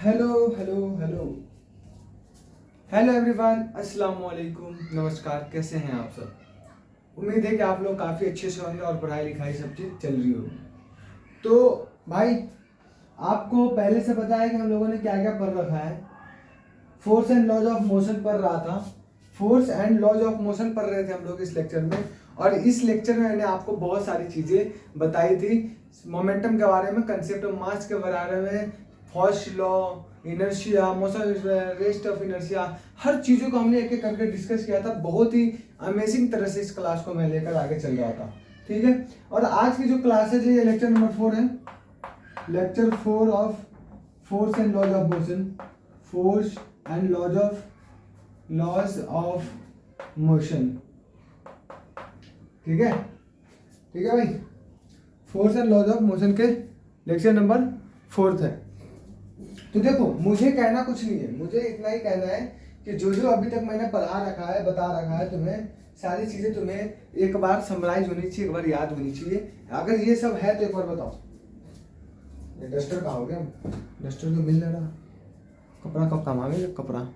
Hello hello hello hello everyone, अस्सलाम वालेकुम, नमस्कार। कैसे हैं आप सब? उम्मीद है कि आप लोग काफ़ी अच्छे से होंगे और पढ़ाई लिखाई सब चीज़ चल रही होगी। तो भाई, आपको पहले से पता है कि हम लोगों ने क्या क्या पढ़ रखा है। Force and laws of motion पढ़ रहा था। Force and laws of motion पढ़ रहे थे हम लोग इस लेक्चर में। और इस लेक्चर में मैंने आपको बहुत सारी चीज़ें बताई थी मोमेंटम के बारे में, कंसेप्ट ऑफ मास के बारे में, first law, inertia, motion rest of inertia, हर चीज़ों को हमने एक एक करके डिस्कस किया था। बहुत ही अमेजिंग तरह से इस क्लास को मैं लेकर आगे चल रहा था। ठीक है, और आज की जो क्लासेज है ये लेक्चर नंबर 4 है। Lecture 4 of force and laws of motion. Force and laws of motion. ठीक है, ठीक है भाई। Force and laws of motion के लेक्चर नंबर 4 है। तो देखो, मुझे कहना कुछ नहीं है, मुझे इतना ही कहना है कि जो जो अभी तक मैंने पढ़ा रखा है, बता रखा है तुम्हें, सारी चीजें तुम्हें एक बार समराइज होनी चाहिए, एक बार याद होनी चाहिए। अगर ये सब है तो एक बार बताओ। ये डस्टर कहाँ हो गया? डस्टर तो मिल नहीं रहा। कपड़ा कब काम आएगा? कपड़ा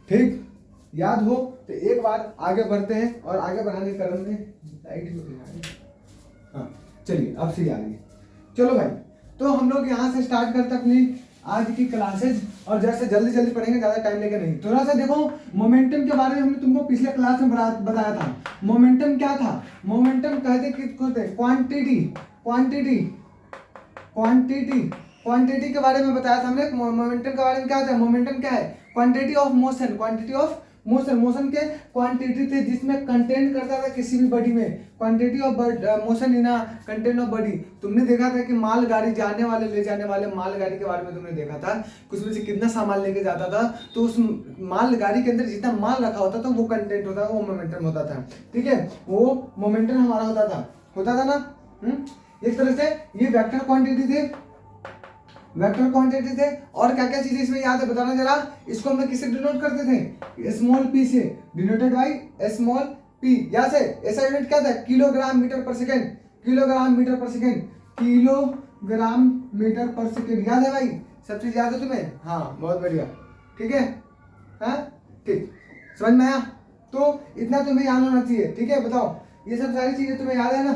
ठीक याद हो तो एक बार आगे बढ़ते हैं। और आगे बढ़ाने के क्रम में लाइट भी, हाँ चलिए अब से आ रही है। चलो भाई, तो हम लोग यहाँ से स्टार्ट करते हैं अपनी आज की क्लासेज। और जैसे जल्दी जल्दी पढ़ेंगे, ज़्यादा टाइम लेके नहीं। थोड़ा सा देखो, मोमेंटम के बारे में हमने तुमको पिछले क्लास में बताया था। मोमेंटम क्या था? मोमेंटम कहते किसको थे? क्वांटिटी। क्वांटिटी क्वांटिटी क्वांटिटी के बारे में बताया था हमने। मोमेंटम के बारे में क्या होता है? मोमेंटम क्या है? Quantity of motion. Quantity of motion, motion के क्वांटिटी थे जिसमें कंटेंट करता था किसी भी बॉडी में। Quantity of motion in content of body. तुमने देखा था कि माल गाड़ी जाने वाले ले जाने वाले माल गाड़ी के बारे में तुमने देखा था कि उसमें से कितना सामान लेके जाता था। तो उस माल गाड़ी के अंदर जितना माल रखा होता था वो कंटेंट होता था, वो मोमेंटम होता था। ठीक है, वो मोमेंटम हमारा होता था ना। एक तरह से ये वेक्टर क्वांटिटी थे, वेक्टर क्वांटिटी थे। और क्या क्या चीजें इसमें याद है बताना जरा। इसको हम किससे डिनोट करते थे? स्मॉल पी से, डिनोटेड बाय स्मॉल पी। यहाँ से ऐसा यूनिट क्या था? Kilogram metre per second. Kilogram metre per second, kilogram metre per second. याद है भाई? सब चीज याद है तुम्हें? हाँ बहुत बढ़िया। ठीक है, हाँ ठीक, समझ में आया? तो इतना तुम्हें याद होना चाहिए। ठीक है, बताओ ये सब सारी चीजें तुम्हें याद है ना?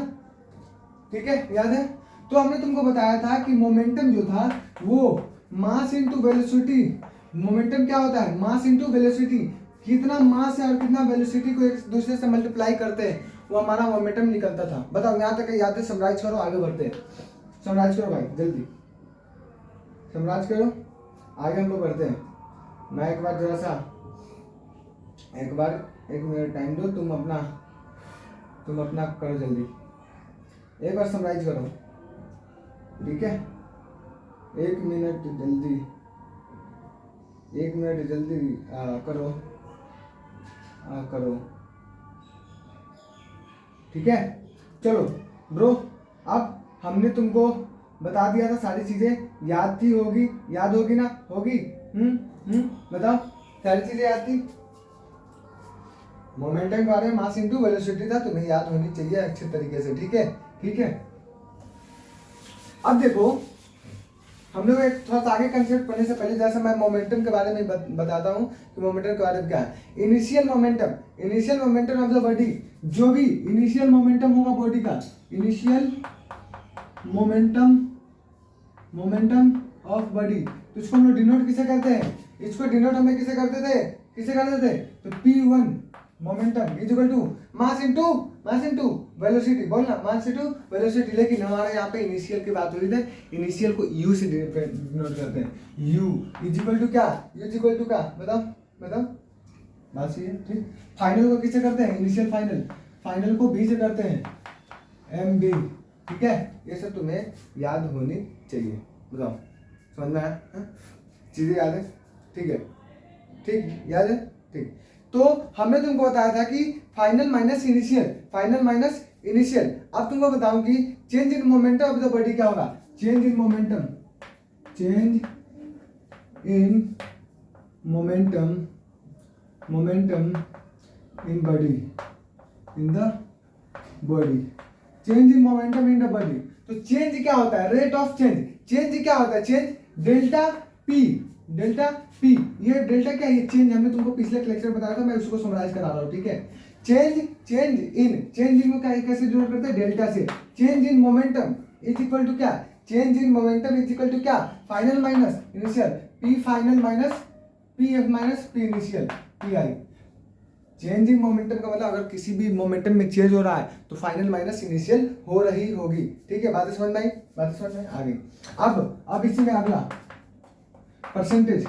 ठीक है, याद है? तो हमने तुमको बताया था कि मोमेंटम जो था वो मास इनटू वेलोसिटी। मोमेंटम क्या होता है? मास इनटू वेलोसिटी। कितना मास है और कितना वेलोसिटी को एक दूसरे से मल्टीप्लाई करते हैं, वो हमारा मोमेंटम निकलता था। बताओ यहाँ तक याद है? समराइज करो, आगे बढ़ते हैं। समराइज करो भाई, जल्दी समराइज करो, आगे हम लोग बढ़ते हैं। मैं एक बार जरा सा, एक मिनट टाइम दो। तुम अपना करो जल्दी, एक बार समराइज करो। ठीक है, एक मिनट जल्दी करो। ठीक है, चलो ब्रो, अब हमने तुमको बता दिया था सारी चीजें। याद होगी ना? होगी? बताओ, सारी चीजें याद थी? मोमेंटम के बारे में मास इनटू वेलोसिटी था, तुम्हें याद होनी चाहिए अच्छे तरीके से। ठीक है, ठीक है। अब देखो, हम लोग एक थोड़ा सा आगे कंसेप्ट पढ़ने से पहले जैसे मैं मोमेंटम के बारे में बताता हूँ कि मोमेंटम के बारे में क्या है। Initial momentum of the body. जो भी इनिशियल मोमेंटम होगा बॉडी का, इनिशियल मोमेंटम ऑफ बॉडी, तो इसको हम लोग डिनोट किसे करते हैं? इसको डिनोट हमें किसे करते थे? तो P1 momentum is equal to mass into velocity. बोलना, मास इनटू वेलोसिटी। लेकिन हमारे यहाँ पे इनिशियल की बात हुई थी, इनिशियल को U से डिनोट करते हैं। U इज इक्वल टू क्या? U इज इक्वल टू क्या? बताओ बात सही है? ठीक। फाइनल को किससे करते हैं? इनिशियल फाइनल को B से करते हैं, MB। ठीक है, ये सब तुम्हें याद होनी चाहिए। बताओ, समझ में आया? चीजें याद है? ठीक है, ठीक, याद है? ठीक। तो हमने तुमको बताया था कि फाइनल माइनस इनिशियल। अब तुमको बताऊं कि change in momentum of the body क्या होगा? Change in momentum in body, in the body, change in momentum in the body. तो चेंज क्या होता है, रेट ऑफ चेंज। चेंज क्या होता है, change delta P, delta P. ये डेल्टा क्या है, ये चेंज हमने तुमको पिछले लेक्चर बताया था, मैं उसको समराइज करा रहा हूँ, ठीक है। चेंज को क्या कैसे डिनोट करते हैं, डेल्टा से। Change in momentum is equal to क्या, change in momentum is equal to क्या, final minus initial, P final minus P F minus P initial, P I. Change in momentum का मतलब अगर किसी भी मोमेंटम में चेंज हो रहा है तो फाइनल माइनस इनिशियल हो रही होगी, ठीक है। बातें समझ में आई, बातें समझ में आ गई। अब इसी में अगला percentage,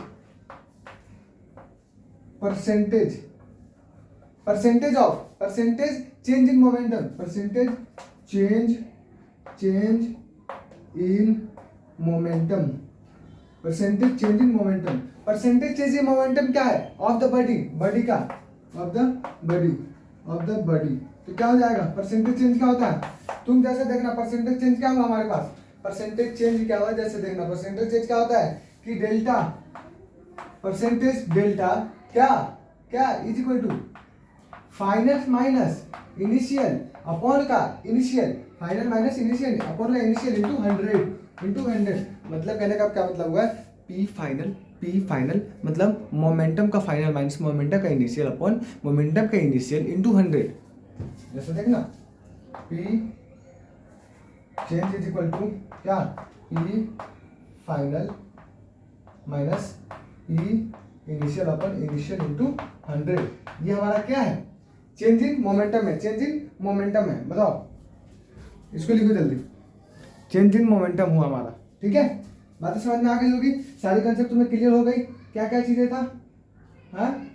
percentage of, percentage change in momentum, percentage change in momentum, percentage change in momentum. Percentage change in momentum क्या है, ऑफ द बॉडी, बॉडी का, ऑफ द बॉडी। तो क्या हो जाएगा, परसेंटेज चेंज क्या होता है, तुम जैसे देखना परसेंटेज चेंज क्या हुआ हमारे पास, परसेंटेज चेंज क्या हुआ, जैसे देखना परसेंटेज चेंज क्या होता है कि डेल्टा, परसेंटेज डेल्टा क्या is equal to final minus initial upon का initial, final minus initial upon का इनिशियल इंटू 100। मतलब कहने का क्या मतलब हुआ, पी फाइनल मतलब मोमेंटम का फाइनल माइनस मोमेंटम का इनिशियल अपॉन मोमेंटम का इनिशियल इंटू 100। जैसे देखना P change is equal to क्या, P final minus E initial upon initial into 100। ये हमारा क्या है, चेंज इन मोमेंटम है, चेंज इन मोमेंटम है। बताओ इसको लिखो जल्दी, चेंज इन मोमेंटम हुआ हमारा, ठीक है। बातें समझ में आ गई होगी, सारी कंसेप्ट तुम्हें क्लियर हो गई, क्या क्या चीजें था, हाँ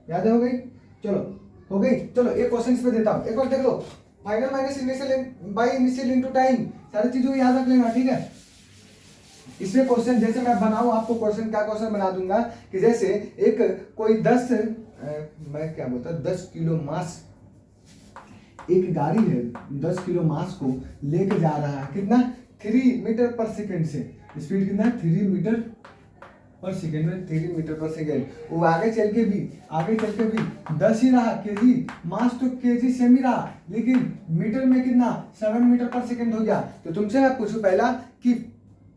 याद हो गई, चलो हो गई। चलो एक क्वेश्चन इस पे देता हूँ, एक बार देख लो, final minus initial by initial into time, सारी चीजों को याद रख लेना, ठीक है। इसमें क्वेश्चन जैसे मैं बनाऊं आपको क्वेश्चन, क्या क्वेश्चन बना दूंगा कि जैसे एक कोई 10 मैं क्या बोलता 10 किलो मास, एक गाड़ी है 10 किलो मास को लेके जा रहा है, कितना 3 मीटर पर सेकेंड से, स्पीड कितना है 3 मीटर पर सेकेंड में, 3 मीटर पर सेकेंड। वो आगे चल के भी 10 ही रहा केजी, मास तो केजी सेम ही रहा, लेकिन मीटर में कितना 7 मीटर पर सेकेंड हो गया। तो तुमसे मैं पूछूं पहला कि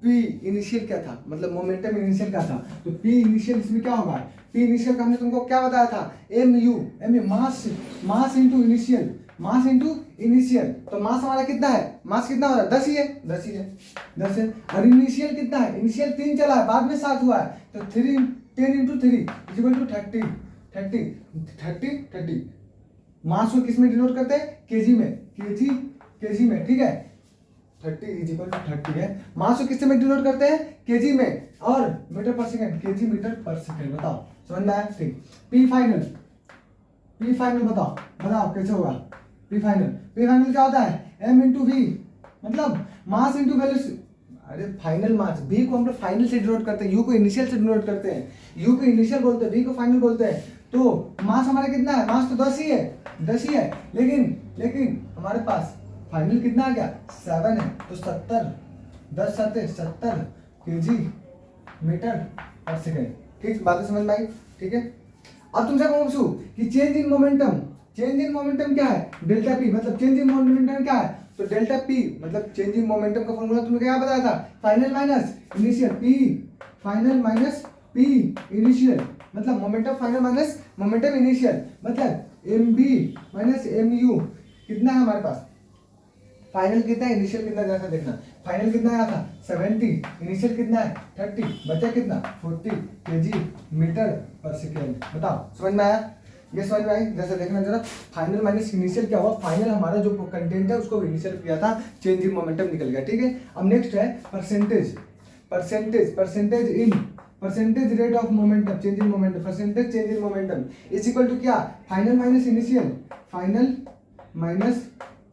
पी इनिशियल क्या था, मतलब मोमेंटम इनिशियल क्या था, तो पी इनिशियल इसमें क्या होगा, पी इनिशियल का हमने तुमको क्या बताया था, M U mass into initial, mass into initial. तो मास हमारा कितना है, मास कितना हो रहा है 10 ही है। और इनिशियल कितना है, इनिशियल 3 चला है, बाद में 7 हुआ है, तो 10 इंटू 3 इज इक्वल टू 30। मास को किस में डिनोट करते हैं, केजी में, ठीक है। 30 इज इक्वल टू 30 है। मास को किससे में डिनोट करते हैं, केजी में, और मीटर पर सेकंड, केजी मीटर पर सेकंड। बताओ समझ में आया, ठीक। पी फाइनल बताओ कैसे होगा, पी फाइनल क्या होता है, एम इंटू वी, मतलब मास इंटू वेलोसिटी। अरे फाइनल मास, वी को हम लोग फाइनल से डिनोट करते हैं, यू को इनिशियल से डिनोट करते हैं, यू को इनिशियल बोलते हैं, वी को फाइनल बोलते हैं। तो मास हमारा कितना है, मास तो 10 ही है, लेकिन हमारे पास फाइनल कितना आ गया 7 है, तो 70 केजी मीटर पर सेकेंड, ठीक। बातें समझ में आई, ठीक है। अब तुमसे पूछूं कि चेंज इन मोमेंटम क्या है, डेल्टा पी, मतलब चेंज इन मोमेंटम क्या है, तो डेल्टा पी मतलब चेंज इन मोमेंटम का फॉर्मूला तुमने क्या बताया था, final minus initial, P final minus P initial, मतलब momentum final minus momentum initial, मतलब M B minus M U. कितना है हमारे पास, फाइनल कितना है, इनिशियल कितना, जैसा देखना फाइनल कितना आया था 70, इनिशियल कितना है 30, बचा कितना 40 केजी मीटर पर सेकेंड। बताओ समझ में आया, ये समझ में आई। जैसे देखना जरा, फाइनल माइनस इनिशियल क्या हुआ, फाइनल हमारा जो कंटेंट है उसको इनिशियल किया था, चेंज इन मोमेंटम निकल गया, ठीक है। अब नेक्स्ट है percentage rate of momentum change in momentum, percentage change in momentum is equal to क्या, final minus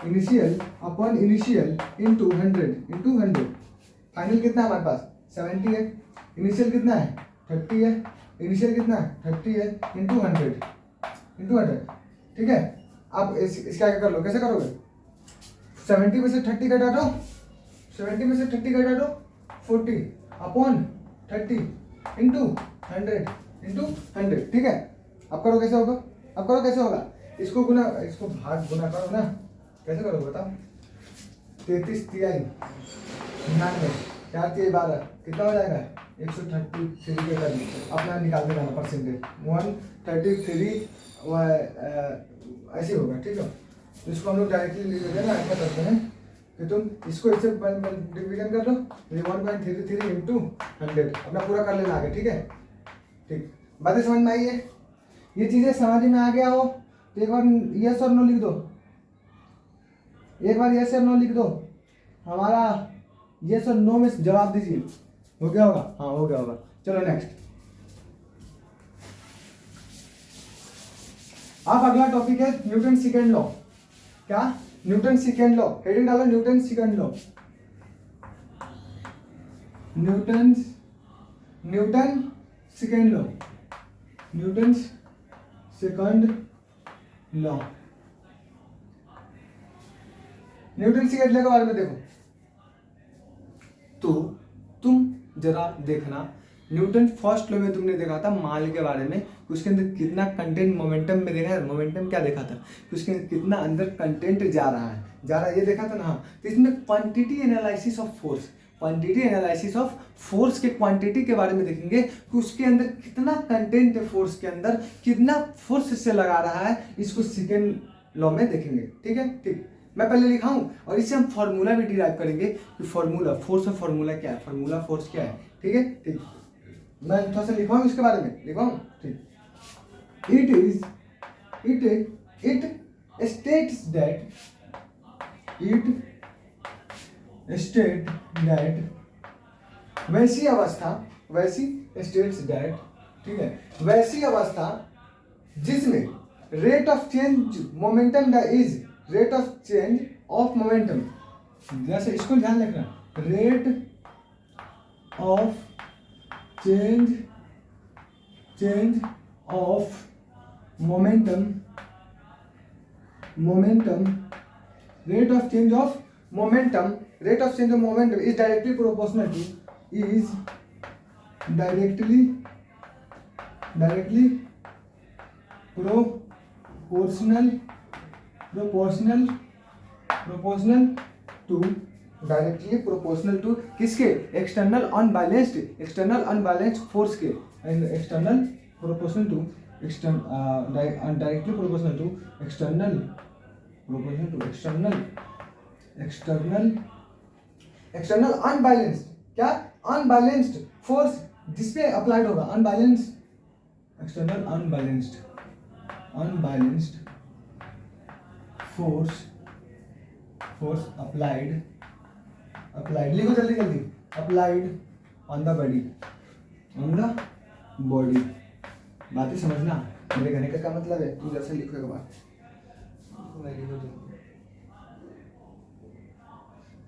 initial upon initial into 100। Final कितना है हमारे पास 70 है, इनिशियल कितना है 30 है, इनिशियल कितना है 30 है, इंटू 100, ठीक है। अब इसका क्या कर लो, कैसे करोगे, 70 में से 30 का डाटो, 40 अपॉन 30 इंटू 100, ठीक है। अब करो कैसे होगा, अब करो कैसे होगा, इसको गुना, इसको भाग गुना करो ना, कैसे करोगे बताओ। 33 तिहाई 99, 4 तिहाई 12, कितना हो जाएगा 133 के करीब। अपना निकालते जाना परसेंटेज 133 ऐसे होगा, ठीक है। तो इसको हम लोग डायरेक्टली लिख देते हैं ना, ऐसा करते हैं कि तुम इसको इससे डिवीजन कर लो, 1.33 इंटू 100, अपना पूरा कर लेना आगे, ठीक है। ठीक, बातें समझ में आई है, ये चीजें समझ में आ गया हो तो एक बार यस और नो लिख दो, एक बार यस और नो लिख दो, हमारा यस और नो में जवाब दीजिए। हो गया होगा, हाँ हो गया होगा। चलो नेक्स्ट, अब अगला टॉपिक है न्यूटन सेकंड लॉ। क्या, न्यूटन सेकंड लॉ, हेडिंग डालो Newton second law. Newton second law, Newton second law. Newton second law के बारे में देखो तो तुम जरा देखना, न्यूटन फर्स्ट लॉ में तुमने देखा था माल के बारे में, उसके अंदर कितना कंटेंट मोमेंटम में देखा है। मोमेंटम क्या देखा था, उसके अंदर कितना अंदर कंटेंट जा रहा है, ये देखा था ना। हाँ, तो इसमें quantity analysis of force, quantity analysis of force के क्वांटिटी के बारे में देखेंगे कि उसके अंदर कितना कंटेंट है, फोर्स के अंदर कितना फोर्स इससे लगा रहा है, इसको सेकेंड लॉ में देखेंगे, ठीक है। ठीक, मैं पहले लिखा हूं और इससे हम फॉर्मूला भी डिराइव करेंगे कि फॉर्मूला फोर्स और फॉर्मूला क्या है, फॉर्मूला फोर्स क्या है, ठीक है। ठीक, मैं थोड़ा सा लिखवाऊँ इसके बारे में, लिखवाऊँ। ठीक, it states that वैसी अवस्था जिसमें rate of change momentum is rate of change of momentum, जैसे इसको ध्यान रखना, rate of change of momentum, rate of change of momentum is directly proportional to किसके, एक्सटर्नल अनबैलेंस्ड फोर्स के, external proportional to directly proportional to external unbalanced, क्या, unbalanced force जिसपे applied होगा, external unbalanced force applied, लिखो जल्दी, applied on the body, बातें समझना, मेरे कहने का क्या मतलब है, तू जैसे लिखो एक बार,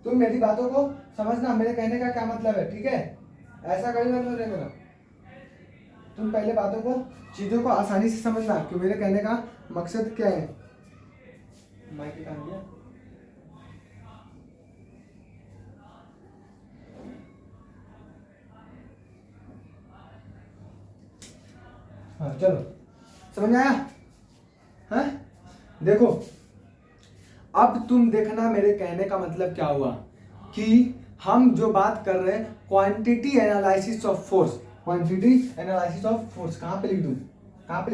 तुम मेरी बातों को समझना, मेरे कहने का क्या मतलब है, ठीक है। ऐसा कभी मतलब नहीं मेरा, तुम पहले बातों को, चीजों को आसानी से समझना कि मेरे कहने का मकसद क्या है। माइक काम दिया, हाँ चलो समझ में आया, हाँ देखो अब तुम देखना मेरे कहने का मतलब क्या हुआ कि हम जो बात कर रहे हैं क्वांटिटी एनालिसिस ऑफ फोर्स, कहाँ पे लिख दूं, यहाँ पे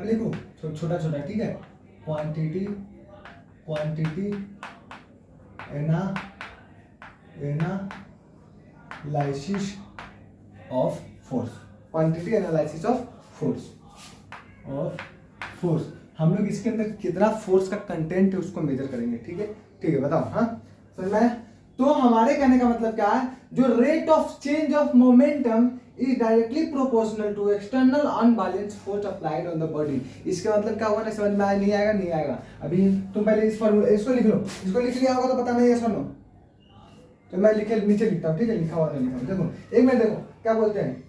लिखूं, छोटा छोटा, ठीक है। क्वांटिटी एनालिसिस ऑफ फोर्स, हम लोग इसके अंदर कितना फोर्स का कंटेंट है उसको मेजर करेंगे, ठीक है, बताओ, हाँ समझ में। तो हमारे कहने का मतलब क्या है, जो rate of change of momentum is directly proportional to external unbalanced force applied on the body. इसका मतलब क्या होगा ना, समझ में नहीं आएगा। अभी तुम पहले इस फॉर्मूला इसको लिख लो, इसको लिख लिया होगा तो पता नहीं है, सुनो तो मैं नीचे लिखता हूँ, ठीक है, लिखा हुआ नहीं लिखा। देखो एक मिनट, देखो क्या बोलते हैं,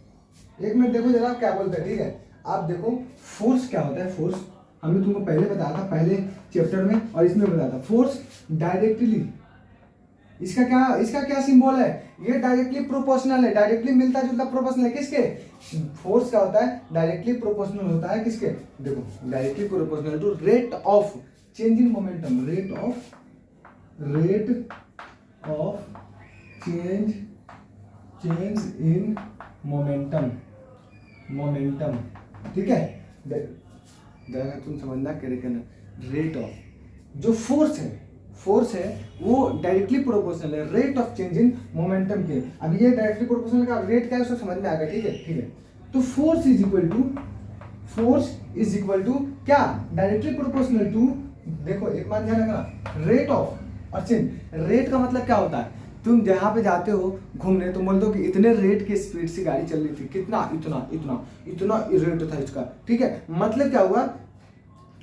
एक मिनट देखो जरा क्या बोलते हैं, ठीक है। आप देखो फोर्स क्या होता है, फोर्स हमने तुमको पहले बताया था, पहले चैप्टर में, और इसमें बताया था। फोर्स डायरेक्टली इसका क्या सिंबल है, ये डायरेक्टली प्रोपोर्शनल है, डायरेक्टली मिलता जुलता प्रोपोर्शनल है किसके, फोर्स का होता है डायरेक्टली प्रोपोर्शनल होता है किसके, देखो directly proportional to rate of change in momentum, rate of change in momentum, ठीक है। तुम समझना क्या कहना, रेट ऑफ जो फोर्स है वो डायरेक्टली प्रोपोर्शनल है rate of change in momentum के। अब ये डायरेक्टली प्रोपोर्शनल का रेट क्या है उसको समझ में आ गया, ठीक है। तो फोर्स इज इक्वल टू क्या, डायरेक्टली प्रोपोर्शनल टू, देखो एक बात ध्यान रखना, रेट ऑफ और चेंज। रेट का मतलब क्या होता है, तुम जहाँ पे जाते हो घूमने तो बोल दो कि इतने रेट की स्पीड से गाड़ी चल रही थी, कितना, इतना रेट था इसका, ठीक है। मतलब क्या हुआ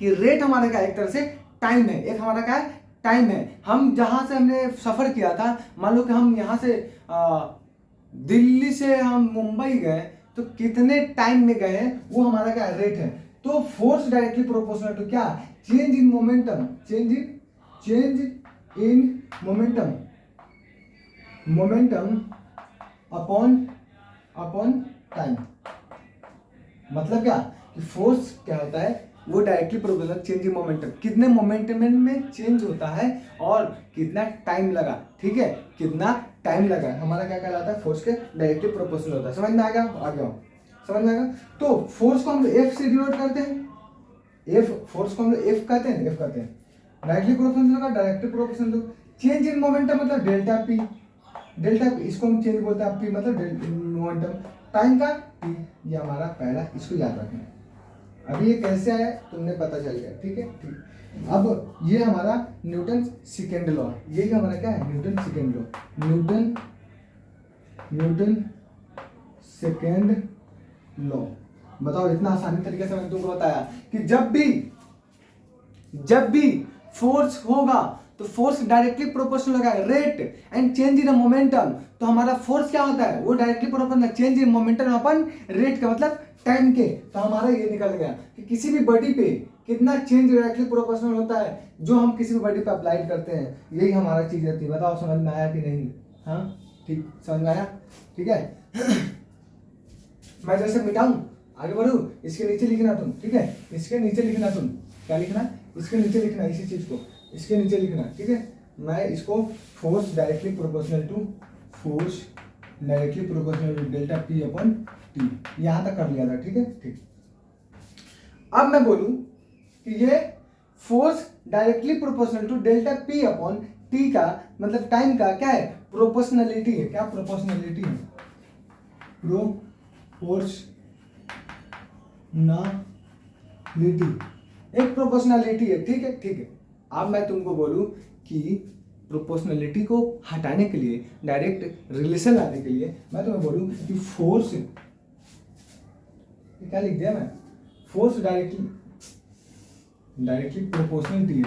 कि रेट हमारा क्या, एक तरह से टाइम है, एक हमारा क्या है, टाइम है। हम जहाँ से हमने सफर किया था, मान लो कि हम यहाँ से दिल्ली से हम मुंबई गए, तो कितने टाइम में गए वो हमारा क्या रेट है। तो फोर्स डायरेक्टली प्रोपोर्शनल टू क्या, change in momentum, momentum upon time. मतलब क्या कि फोर्स क्या होता है, वो directly proportional change in momentum, कितने मोमेंटम में चेंज होता है और कितना टाइम लगा, ठीक है, कितना टाइम लगा, हमारा क्या कहलाता है, फोर्स के डायरेक्टली प्रोपोर्शनल होता है। समझ में आ गया, समझ में आ गया। तो फोर्स को हम एफ से डिनोट करते हैं, फोर्स को हम एफ कहते हैं, डायरेक्टली प्रोपोर्शनल का directly proportional. Change in momentum मतलब डेल्टा पी, इसको हम चेंज बोलते हैं, पी मतलब मोमेंटम, टाइम का टी, ये हमारा पहला, इसको याद रखना। अभी ये कैसे आया तुमने पता चल गया, ठीक है, ठीक। अब ये हमारा न्यूटन सेकेंड लॉ, यही हमारा क्या है, न्यूटन सेकेंड लॉ। बताओ, इतना आसानी तरीके से मैंने तुमको बताया कि जब भी फोर्स होगा तो फोर्स डायरेक्टली प्रोपोर्शनल होगा rate and change in momentum. तो हमारा फोर्स क्या होता है, वो directly proportional change in momentum upon rate का मतलब टाइम के। तो हमारा ये निकल गया कि किसी भी बॉडी पे कितना चेंज डायरेक्टली प्रोपोर्शनल होता है जो हम किसी भी बॉडी पे अप्लाई करते हैं, यही हमारा चीज रहती है। बताओ समझ में आया कि नहीं, हाँ ठीक, समझ में आया, ठीक है। मैं जैसे मिटाऊं, आगे बढ़ू, इसके नीचे लिखना तुम, ठीक है, इसके नीचे लिखना तुम, क्या लिखना, इसके नीचे लिखना, इसी चीज को इसके नीचे लिखना, ठीक है। मैं इसको force directly proportional to delta P upon T, यहां तक कर लिया था, ठीक है, ठीक। अब मैं बोलूं कि ये force directly proportional to delta P upon T का मतलब टाइम का क्या है, प्रोपोर्शनलिटी है। क्या प्रोपोर्शनलिटी है, एक प्रोपोर्शनलिटी है, ठीक है, ठीक है। अब मैं तुमको बोलूं कि प्रोपोर्शनलिटी को हटाने के लिए, डायरेक्ट रिलेशन लाने के लिए मैं तुम्हें बोलूं कि फोर्स, क्या लिख दिया मैं, फोर्स डायरेक्टली प्रोपोर्शनलिटी है।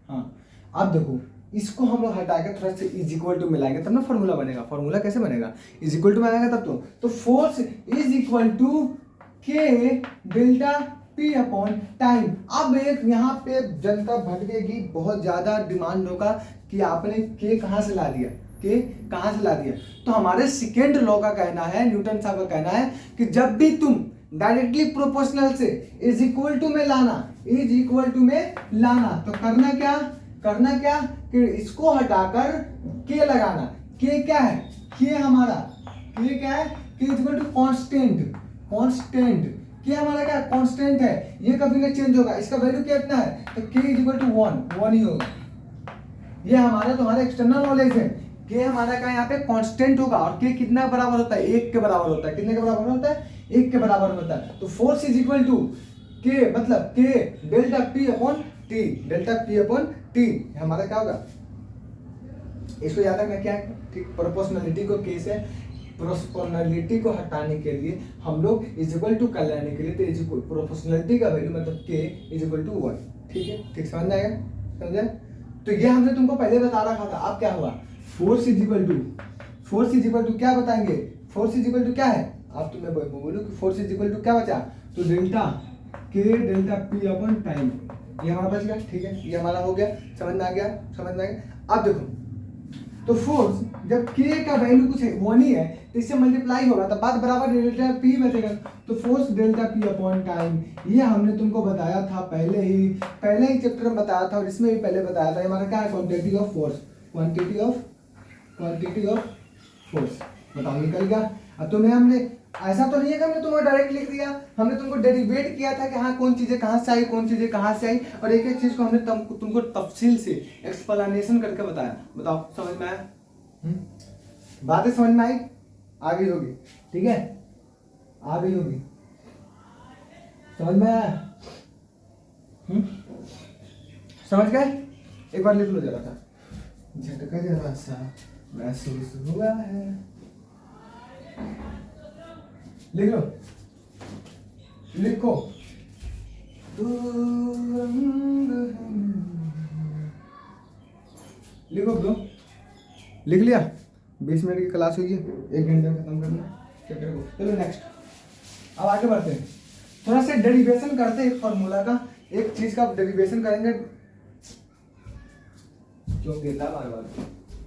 हाँ, अब देखो इसको हम लोग हटा के थोड़ा सा इज इक्वल टू मिलाएंगे तब ना फॉर्मूला बनेगा। फॉर्मूला कैसे बनेगा, इज इक्वल टू में आएगा तब तो फोर्स इज इक्वल टू के डेल्टा पी अपॉन टाइम। अब एक यहाँ पे जनता भटकेगी, बहुत ज्यादा डिमांड होगा कि आपने के कहाँ से ला दिया, तो हमारे सेकेंड लॉ का कहना है, न्यूटन साहब का कहना है कि जब भी तुम डायरेक्टली प्रोपोर्शनल से इज इक्वल टू में लाना तो करना क्या कि इसको हटाकर के लगाना। के क्या है, के क्या है, के इक्वल टू कांस्टेंट। के हमारा क्या कांस्टेंट है, ये कभी नहीं चेंज होगा, इसका वैल्यू कितना है, तो के इज इक्वल टू 1 ही होगा। ये हमारा तुम्हारा एक्सटर्नल नॉलेज है। के हमारा का यहाँ पे कांस्टेंट होगा और के कितना बराबर होता है, 1 के बराबर होता है। कितने के बराबर होता है, 1 के बराबर होता है। तो फोर्स इज इक्वल टू के मतलब के डेल्टा पी अपॉन टी, हमारा क्या होगा, इसको याद रखना क्या है, ठीक। प्रोपोर्शनलिटी को के से, प्रोपोर्शनलिटी को हटाने के लिए हम लोग इज इक्वल टू कर लेने के लिए, तो इज इक्वल प्रोपोर्शनलिटी का वैल्यू मतलब के इज इक्वल टू 1, ठीक है, ठीक, समझ में आएगा, समझे। तो ये हमने तुमको पहले बता रखा था। अब क्या हुआ, फोर्स इज इक्वल टू क्या बताएंगे, फोर्स इज इक्वल टू क्या है, अब तुम्हें बोलूं कि फोर्स इज इक्वल टू क्या बचा, तो डेल्टा पी अपॉन टाइम, ये हमारा बच गया, ठीक है, ये हमारा हो गया, समझ में आ गया। अब देखो, तो फोर्स जब k का वैल्यू कुछ 1 ही है तो इससे मल्टीप्लाई होगा तो बात बराबर डेल्टा p बचेगा। तो force delta p upon time, ये हमने तुमको बताया था पहले ही चैप्टर में बताया था और इसमें भी पहले बताया था। हमारा क्या है, quantity of force, quantity of force. बताओ निकल गया। अब तुम्हें हमने ऐसा तो नहीं है कि हमने तुमको डायरेक्ट लिख दिया, हमने तुमको डेरिवेट किया था कि हाँ कौन चीजें कहाँ से आई, कौन चीजें कहाँ से आई, और एक एक चीज को हमने तुमको तफसील से एक्सप्लेनेशन करके बताया। बताओ समझ में आया? बातें समझ में आई? आ गई होगी, ठीक है, आ गई होगी, समझ में आया? समझ गए? एक बार लिख लो जरा था, झटका जरा सा महसूस हुआ है, लिख लो, लिखो। लिखो ब्रो, लिख लिया? 20 मिनट की क्लास हुई है, 1 घंटे में खत्म करना चैप्टर को। चलो नेक्स्ट, अब आगे बढ़ते हैं, थोड़ा सा डेरिवेशन करते हैं एक फॉर्मूला का, एक चीज का डेरिवेशन करेंगे। क्यों देता बार बार,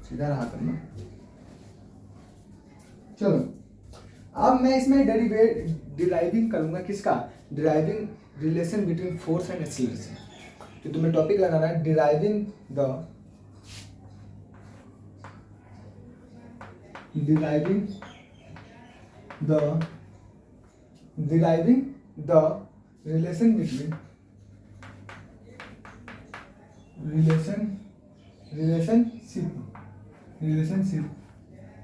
सीधा रहा करना। चलो अब मैं इसमें डिराइविंग करूंगा, किसका? Deriving relation between force and acceleration. तो तुम्हें टॉपिक लगाना है डिराइविंग द रिलेशनशिप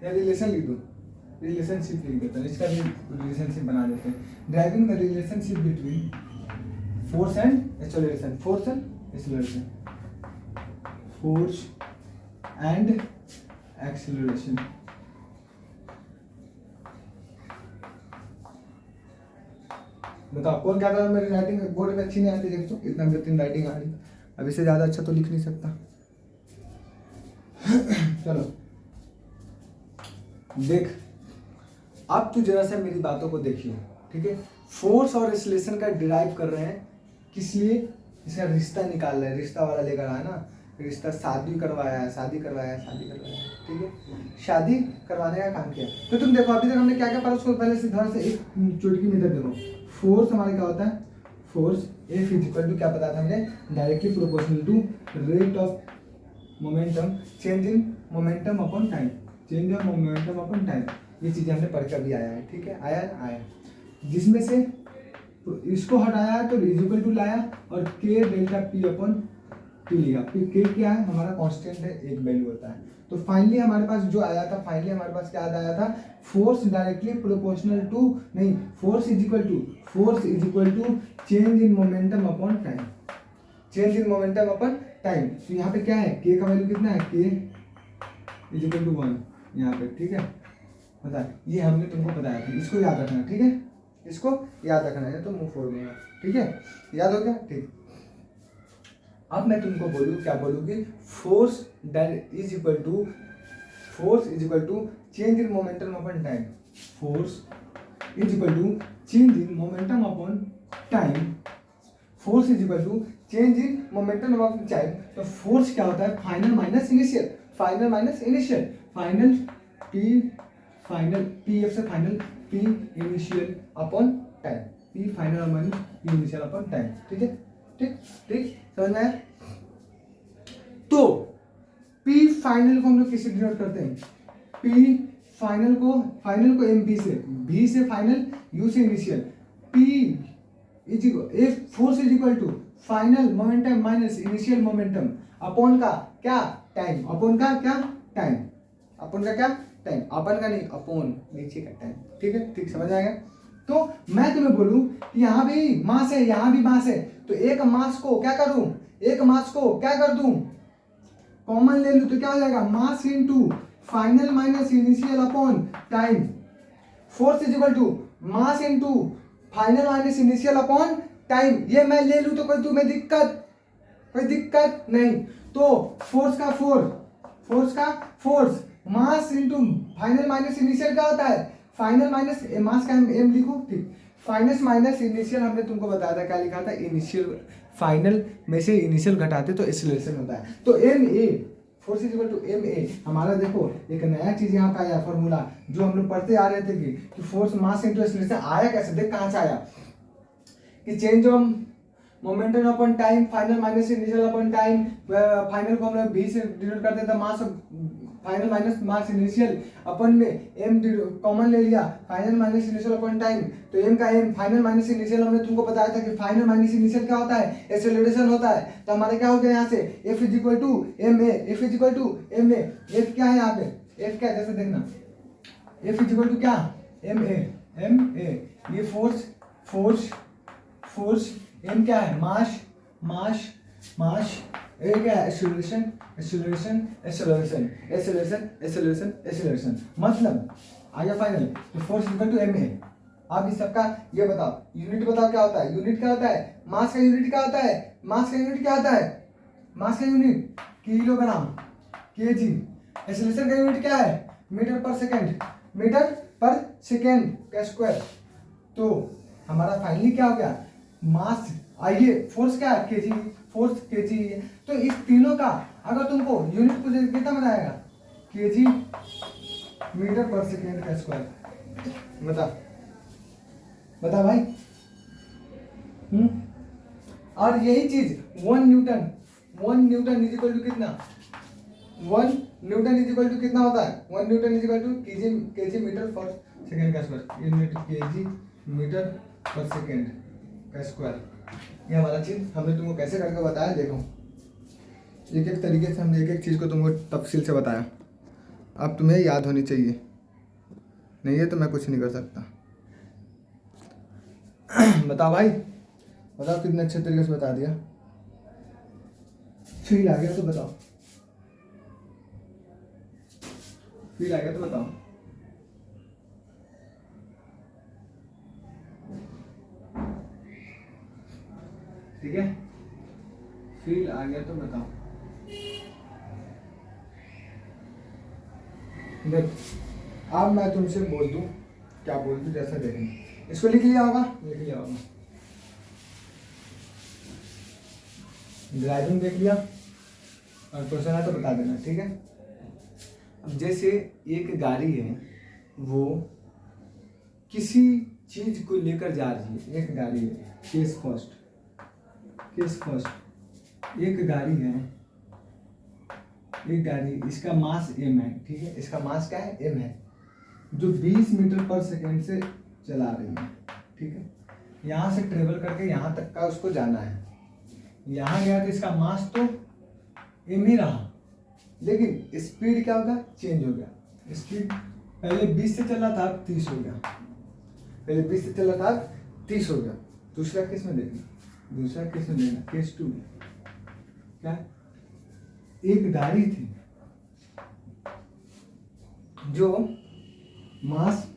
या रिलेशनशिप लिख देते हैं, इसका भी रिलेशनशिप बना देते हैं। Driving the relationship between force and acceleration, force and acceleration. बताओ कौन क्या था? मेरी राइटिंग बोर्ड में अच्छी नहीं आती, देख तो इतना बेहतरीन राइटिंग आ रही, अब इससे ज्यादा अच्छा तो लिख नहीं सकता। चलो देख, अब तू जरा सा मेरी बातों को देखियो, ठीक है? फोर्स और एक्सेलरेशन का डिराइव कर रहे हैं, किस लिए? इसका रिश्ता निकाल रहे हैं, रिश्ता वाला लेकर आया ना, रिश्ता शादी करवाया है, ठीक है, शादी करवाने का काम किया। तो तुम देखो अभी तक हमने क्या क्या पढ़ा, उसको पहले से धर से एक चुटकी में देखो। फोर्स हमारा क्या होता है? फोर्स F इक्वल टू क्या बताया था हमने? Directly proportional to rate of momentum, change in momentum upon time, ये चीजें हमने पढ़ कर भी आया है, ठीक है, आया, जिसमें से इसको हटाया तो इक्वल टू लाया और k delta p upon T लिया। फिर k क्या है? हमारा कांस्टेंट है, एक वैल्यू होता है। तो फाइनली हमारे पास जो आया था, क्या आया था? फोर्स डायरेक्टली प्रोपोर्शनल टू, नहीं, force is equal to change in momentum upon time, तो यहाँ पे क्या है? k का वैल्यू कितना है? k इज इक्वल टू 1 यहाँ पे, ठीक है, बता, ये हमने तुमको बताया था, इसको याद रखना, ठीक है, इसको याद रखना है तो मुंह फोड़ दूंगा, ठीक है, याद हो गया? ठीक। अब मैं तुमको क्या बोलूँगी? Force is equal to change in momentum upon time, force is equal to change in momentum upon time, force is equal to change in momentum upon time. तो फोर्स क्या होता है? Final minus initial, P F से final, P initial upon time, P final minus P initial upon time, ठीक है, ठीक, समझ में आया? तो पी फाइनल को हम लोग किससे डिनोट करते हैं? पी फाइनल को एम बी से फाइनल, यू से initial, P is equal, force is equal to final momentum minus initial momentum upon का क्या? टाइम, अपन का नहीं, अपॉन नीचे का टाइम, ठीक है, ठीक, समझ आएगा? तो मैं तुम्हें बोलूं कि यहाँ भी मास है, यहाँ भी मास है, तो एक मास को क्या कर दूं? कॉमन ले लूं तो क्या हो जाएगा? Mass into final minus initial upon time, force is equal to mass into final minus initial upon time. ये मैं ले लूं तो कोई तुम्हें दिक्कत नहीं। तो फोर्स का force mass into final minus initial क्या होता है? फाइनल माइनस मास का एम लिखो, ठीक, फाइनल माइनस इनिशियल हमने तुमको बताया था, क्या लिखा था? इनिशियल, फाइनल में से इनिशियल घटाते तो एक्सेलरेशन होता है। तो M A force is equal to M A. हमारा देखो एक नया चीज यहाँ पे आया फॉर्मूला, जो हम लोग पढ़ते आ रहे थे कि फोर्स मास इंटू एक्सीलरेशन आया कैसे, देख कहाँ से आया कि change of momentum upon time, final minus initial upon time, final को हम लोग v से डिनोट करते थे, मास फाइनल माइनस मास इनिशियल अपन में m कॉमन ले लिया, final minus initial upon time, तो m का m फाइनल माइनस इनिशियल हमने तुमको बताया था कि फाइनल माइनस इनिशियल क्या होता है, एक्सेलरेशन होता है। तो हमारे क्या हो गया यहाँ से f is equal to M A, f is equal to M A, f क्या है यहाँ पे, f क्या है जैसे देखना, f इज इक्वल टू क्या एम ए, ये फोर्स m क्या है मास, ए क्या है एक्सेलरेशन, मतलब आगे फाइनल तो force equal to M A. अब इस सबका ये बताओ, यूनिट बताओ क्या होता है, यूनिट क्या होता है, मास का यूनिट क्या होता है, मास का यूनिट किलोग्राम केजी, एक्सेलरेशन का यूनिट क्या है मीटर पर सेकेंड का स्क्वायर। तो हमारा फाइनली क्या हो गया मास, आइए फोर्स क्या है फोर्स केजी। तो इस तीनों का अगर तुमको यूनिट पूछे कितना बनाएगा केजी मीटर पर सेकेंड का स्क्वायर, बता भाई। और यही चीज 1 न्यूटन इज इक्वल टू कितना, 1 न्यूटन इज इक्वल टू कितना होता है, 1 newton is equal to kg metre per second का square, unit kg metre per second का स्क्वायर। ये हमारा चीज हमने तुमको कैसे करके बताया, देखो एक एक तरीके से हमने एक एक चीज़ को तुमको तफसील से बताया। अब तुम्हें याद होनी चाहिए, नहीं है तो मैं कुछ नहीं कर सकता। बताओ भाई, बताओ कितने अच्छे तरीके से बता दिया, फील आ गया तो बताओ, फील आ गया तो बताओ। ठीक है, फील आ गया तो बताओ। देख अब मैं तुमसे बोल दूं, क्या बोल दूं जैसा देखें, इसको लिख लिया होगा, ड्राइविंग देख लिया और क्वेश्चन है तो बता देना, ठीक है। अब जैसे एक गाड़ी है, वो किसी चीज को लेकर जा रही है, एक गाड़ी है, केस फर्स्ट, एक गाड़ी इसका मास m है, ठीक है, इसका मास क्या है m है, जो 20 मीटर पर सेकेंड से चला रही है, ठीक है। यहाँ से ट्रेवल करके यहाँ तक का उसको जाना है, यहाँ गया तो इसका मास तो m ही रहा, लेकिन स्पीड क्या होगा चेंज हो गया, स्पीड पहले 20 से चला था 30 हो गया, दूसरा केस में देखना, केस 2 क्या, एक गाड़ी थी जो मास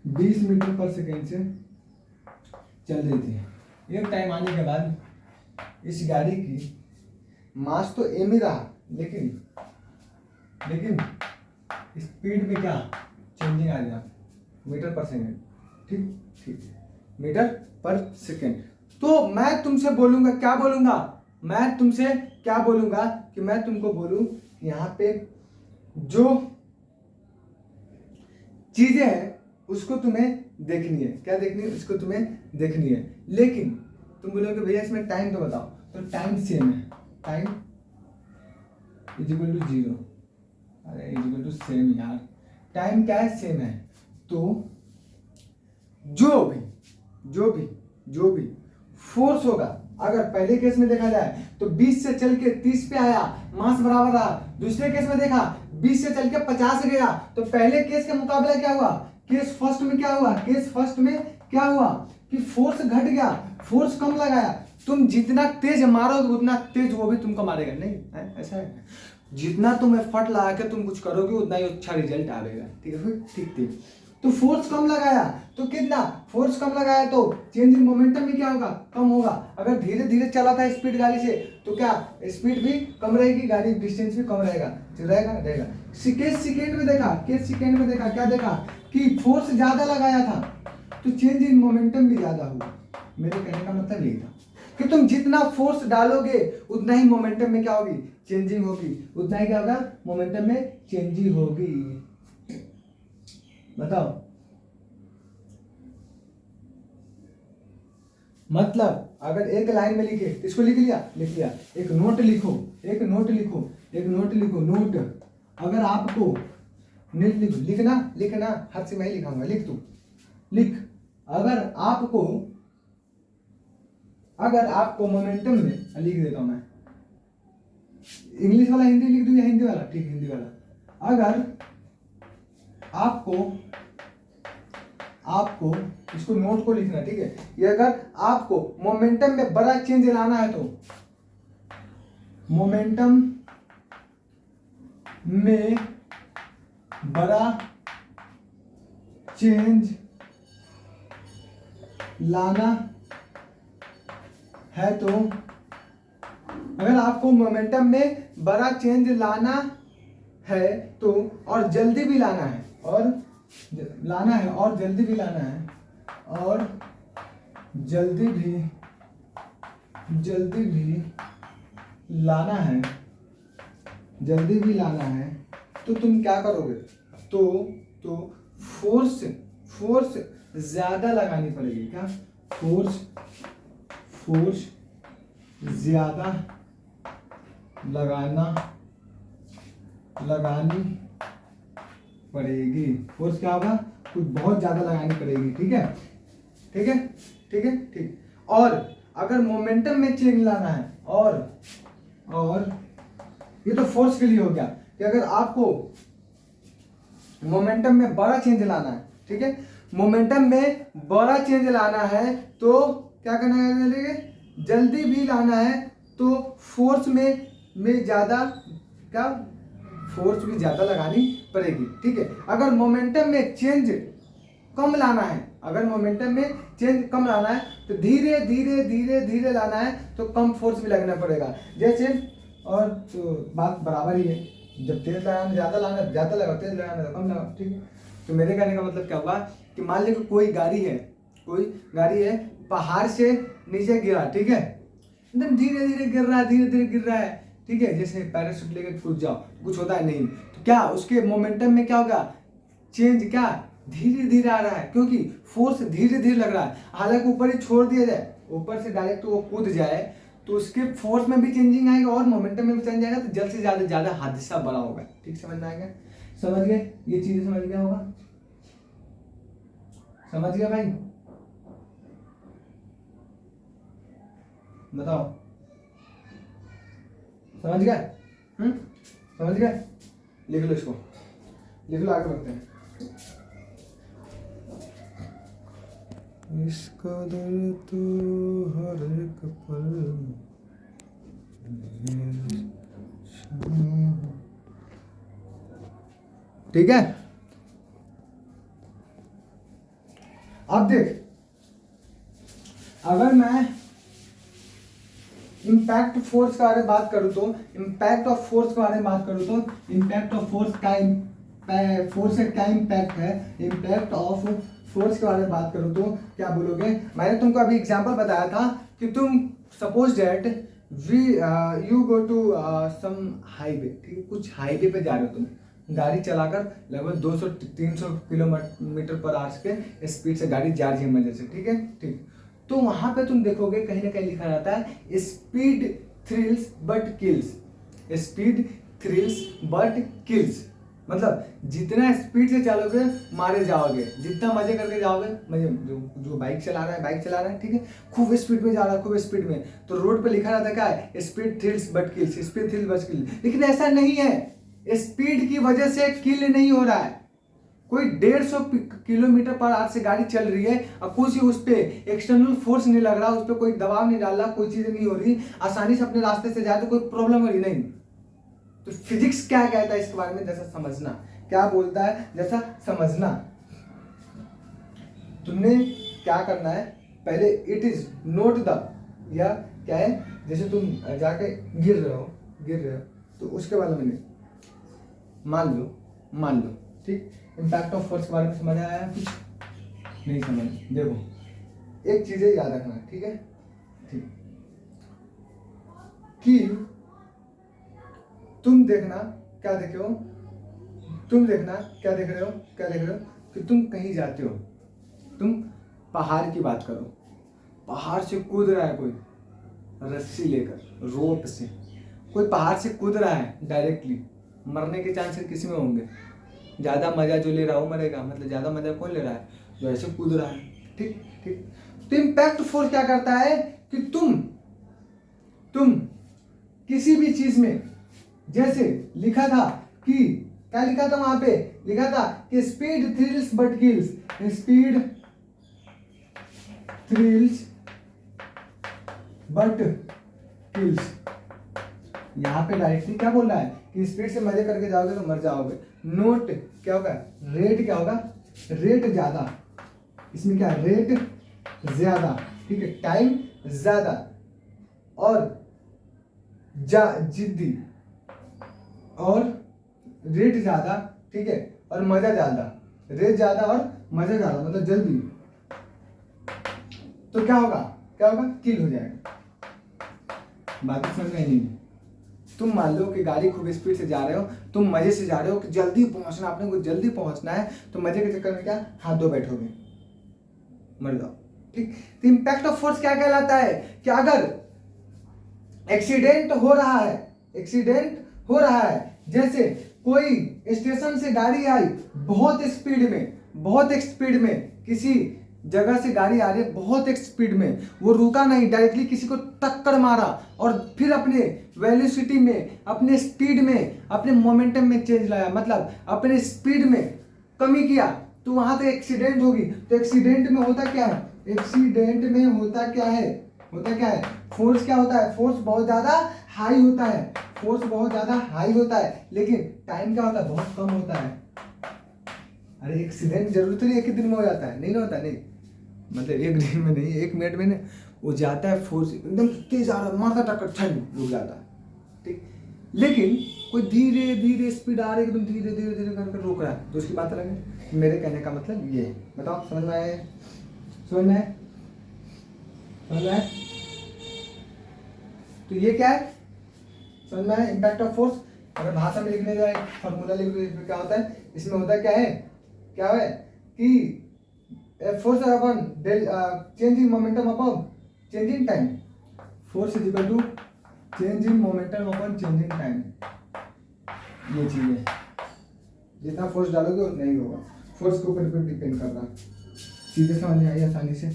20 मीटर पर सेकेंड से चल रही थी। एक टाइम आने के बाद इस गाड़ी की मास तो m ही रहा, लेकिन स्पीड में क्या चेंजिंग आ गया, मीटर पर सेकेंड, ठीक, मीटर पर सेकेंड। तो मैं तुमसे बोलूंगा, कि मैं तुमको बोलूं यहाँ पे जो चीजें हैं उसको तुम्हें देखनी है, क्या देखनी है, उसको तुम्हें देखनी है। लेकिन तुम बोलोगे भैया इसमें टाइम तो बताओ, तो टाइम सेम है, टाइम इज इक्वल टू 0, अरे इज इक्वल टू सेम यार, टाइम क्या है सेम है। तो जो भी फोर्स होगा, अगर पहले केस में देखा जाए तो 20 से चल के 30 पे आया, मास बराबर रहा। दूसरे केस में देखा 20 से चल के 50 गया, तो पहले केस के मुकाबले क्या हुआ, केस फर्स्ट में क्या हुआ कि फोर्स घट गया, फोर्स कम लगाया। तुम जितना तेज मारोगे उतना तेज वो भी तुमको मारेगा, नहीं ऐसा है, जितना तुम एफर्ट लगा के तुम कुछ करोगे उतना ही अच्छा रिजल्ट आएगा, ठीक है, ठीक। तो फोर्स कम लगाया तो कितना, फोर्स कम लगाया तो चेंज इन मोमेंटम भी क्या होगा, कम होगा। अगर धीरे धीरे चला था स्पीड गाड़ी से तो क्या स्पीड भी कम रहेगी, गाड़ी डिस्टेंस भी कम रहेगा। केस सेकेंड में देखा क्या देखा कि फोर्स ज्यादा लगाया था तो चेंज इन मोमेंटम भी ज्यादा हुआ। मेरे कहने का मतलब यही था। कि तुम जितना फोर्स डालोगे उतना ही मोमेंटम में क्या होगी, चेंजिंग होगी, उतना ही क्या होगा, मोमेंटम में चेंजिंग होगी। बताओ, मतलब अगर एक लाइन में लिखे तो इसको लिख लिया, एक नोट लिखो, नोट। अगर आपको लिखना हर से मैं ही लिखाऊंगा, लिख। अगर आपको मोमेंटम में, लिख देता हूं मैं, इंग्लिश वाला हिंदी लिख दूं या हिंदी वाला, ठीक, हिंदी वाला। अगर आपको इसको नोट को लिखना, ठीक है, ये अगर आपको मोमेंटम में बड़ा चेंज लाना है तो मोमेंटम में बड़ा चेंज लाना है तो, अगर आपको मोमेंटम में बड़ा चेंज लाना है तो, और जल्दी भी लाना है, और जल्दी भी लाना है, तो तुम क्या करोगे, तो फोर्स ज्यादा लगानी पड़ेगी। क्या, फोर्स ज्यादा लगानी पड़ेगी। फोर्स क्या होगा, कुछ बहुत ज्यादा लगानी पड़ेगी। ठीक। और अगर मोमेंटम में चेंज लाना है, और ये तो फोर्स के लिए हो गया कि अगर आपको मोमेंटम में बड़ा चेंज लाना है, ठीक है, मोमेंटम में बड़ा चेंज लाना है तो क्या करना है, जल्दी भी लाना है तो फोर्स में ज्यादा, क्या, फोर्स भी ज्यादा लगानी पड़ेगी। ठीक है, अगर मोमेंटम में चेंज कम लाना है, तो धीरे लाना है तो कम फोर्स भी लगना पड़ेगा। जैसे, और तो बात बराबर ही है, जब तेज लगाना ज्यादा लगा, तेज लगाना तो कम लगा। ठीक है, तो मेरे कहने का मतलब क्या हुआ कि मान लीजिए कोई गाड़ी है पहाड़ से नीचे गिरा, ठीक है, एकदम धीरे गिर रहा है, ठीक है, जैसे पैराशूट लेकर कूद जाओ, कुछ होता है नहीं, तो क्या उसके मोमेंटम में क्या होगा, चेंज क्या धीरे आ रहा है, क्योंकि फोर्स धीरे लग रहा है। हालांकि ऊपर ही छोड़ दिया जाए, ऊपर से डायरेक्ट वो कूद जाए तो उसके फोर्स में भी चेंजिंग आएगा और मोमेंटम में भी चेंज आएगा, तो जल्द से ज्यादा हादसा बड़ा होगा। ठीक, समझ में आएगा, समझ गए, ये चीजें समझ गया होगा, समझ गया भाई, बताओ, समझ गए, समझ गए, लिख लो इसको, आगे बढ़ते हैं। इस कदर तू हर एक पल, ठीक है। अब देख, अगर मैं इम्पैक्ट फोर्स के बारे में बात करूं तो इम्पैक्ट ऑफ फोर्स के बारे में बात करूं तो इम्पैक्ट ऑफ फोर्स का फोर्स से क्या इम्पैक्ट है, इम्पैक्ट ऑफ फोर्स के बारे में बात करूं तो क्या बोलोगे। मैंने तुमको अभी एग्जांपल बताया था कि तुम suppose that you go to some highway, ठीक है, कुछ हाईवे पे जा रहे हो तुम, गाड़ी चलाकर लगभग 200-300 किलोमीटर पर आवर्स के स्पीड से गाड़ी जा रही है मजे से, ठीक है, ठीक, तो वहां पे तुम देखोगे कहीं ना कहीं लिखा रहता है speed thrills but kills, speed thrills but kills, मतलब जितना स्पीड से चलोगे मारे जाओगे, जितना मजे करके जाओगे, मजे जो बाइक चला रहा है, ठीक है, खूब स्पीड में जा रहा है, खूब स्पीड में, तो रोड पे लिखा रहता है क्या है, speed thrills but kills, speed thrills but kills, लेकिन ऐसा नहीं है, स्पीड की वजह से किल नहीं हो रहा है। कोई 150 किलोमीटर पर आवर से गाड़ी चल रही है और कुछ उस पर एक्सटर्नल फोर्स नहीं लग रहा, उस पर कोई दबाव नहीं डाल रहा, कोई चीज नहीं हो रही, आसानी से अपने रास्ते से जाए तो कोई प्रॉब्लम हो रही नहीं। तो फिजिक्स क्या कहता है इसके बारे में, जैसा समझना, क्या बोलता है, जैसा समझना। तुमने क्या करना है, पहले इट इज नोट द, या क्या है, जैसे तुम जाके गिर रहे हो तो उसके बारे में मान लो, ठीक, इम्पैक्ट ऑफ फोर्स के बारे में समझ आया, कुछ नहीं समझ, देखो एक चीज याद रखना, ठीक है, ठीक, कि तुम देखना क्या देखे हो, तुम देखना क्या देख रहे हो, क्या देख रहे हो कि तुम कहीं जाते हो, तुम पहाड़ की बात करो, पहाड़ से कूद रहा है कोई रस्सी लेकर, रोप से कोई पहाड़ से कूद रहा है डायरेक्टली, मरने के चांसेस किसी में होंगे, ज़्यादा मजा जो ले रहा हो मरेगा, मतलब ज़्यादा मजा कौन ले रहा है, जो ऐसे कूद रहा है। ठीक ठीक। तो इम्पैक्ट फोर्स क्या करता है कि तुम किसी भी चीज में, जैसे लिखा था कि क्या लिखा था वहां पे, लिखा था कि speed thrills but kills, speed thrills but kills. यहाँ पे डायरेक्टली क्या बोल रहा है कि स्पीड से मजे करके जाओगे तो मर जाओगे। नोट क्या होगा, रेट क्या होगा, रेट ज्यादा, इसमें क्या है, रेट ज्यादा, ठीक है, टाइम ज्यादा, और जिद्दी, और रेट ज्यादा, ठीक है, और मजा ज्यादा, रेट ज्यादा और मजा ज्यादा मतलब जल्दी, तो क्या होगा, क्या होगा, किल हो जाएगा। बात समझ में नहीं। तुम मान लो कि गाड़ी खूब स्पीड से जा रहे हो, तुम मजे से जा रहे हो कि जल्दी पहुंचना, अपने को जल्दी पहुंचना है, तो मजे के चक्कर में क्या हाथ धो बैठोगे, मर जाओ। ठीक। तो इंपैक्ट ऑफ फोर्स क्या कहलाता है कि अगर एक्सीडेंट हो रहा है, एक्सीडेंट हो रहा है, जैसे कोई स्टेशन से गाड़ी आई बहुत स्पीड में, बहुत स्पीड में, किसी जगह से गाड़ी आ रही है बहुत स्पीड में, वो रुका नहीं, डायरेक्टली किसी को टक्कर मारा और फिर अपने वेलोसिटी में, अपने स्पीड में, अपने मोमेंटम में चेंज लाया, मतलब अपने स्पीड में कमी किया, तो वहां तो एक्सीडेंट होगी। तो एक्सीडेंट में होता क्या है, एक्सीडेंट में होता क्या है, होता क्या है, फोर्स क्या होता है, फोर्स बहुत ज्यादा हाई होता है, फोर्स बहुत ज्यादा हाई होता है, लेकिन टाइम क्या होता है, बहुत कम होता है। अरे एक्सीडेंट जरूर तो नहीं एक ही दिन में हो जाता है, नहीं ना होता, नहीं मतलब एक दिन में नहीं, एक मिनट में नहीं, वो जाता है फोर्स एकदम तेज आ रहा है, मारता टक्कर ठंड रुक जाता है। ठीक। लेकिन कोई धीरे धीरे स्पीड आ रही है, एकदम धीरे धीरे धीरे करके रोक रहा है, तो उसकी बात अलग है। मेरे कहने का मतलब ये है, बताओ समझ में आए, समझ में आए, समझ में आए। तो ये क्या है, समझ में आए इम्पैक्ट ऑफ फोर्स। अगर भाषा में लिखने जाए, फॉर्मूला लिखने इसमें क्या होता है, इसमें होता क्या है, क्या है कि force upon change in momentum upon change in time, force is equal to change in momentum upon change in time. ये चीज है, जितना फोर्स डालोगे उतना ही होगा, फोर्स के ऊपर डिपेंड कर रहा है। चीजें समझ में आई आसानी से,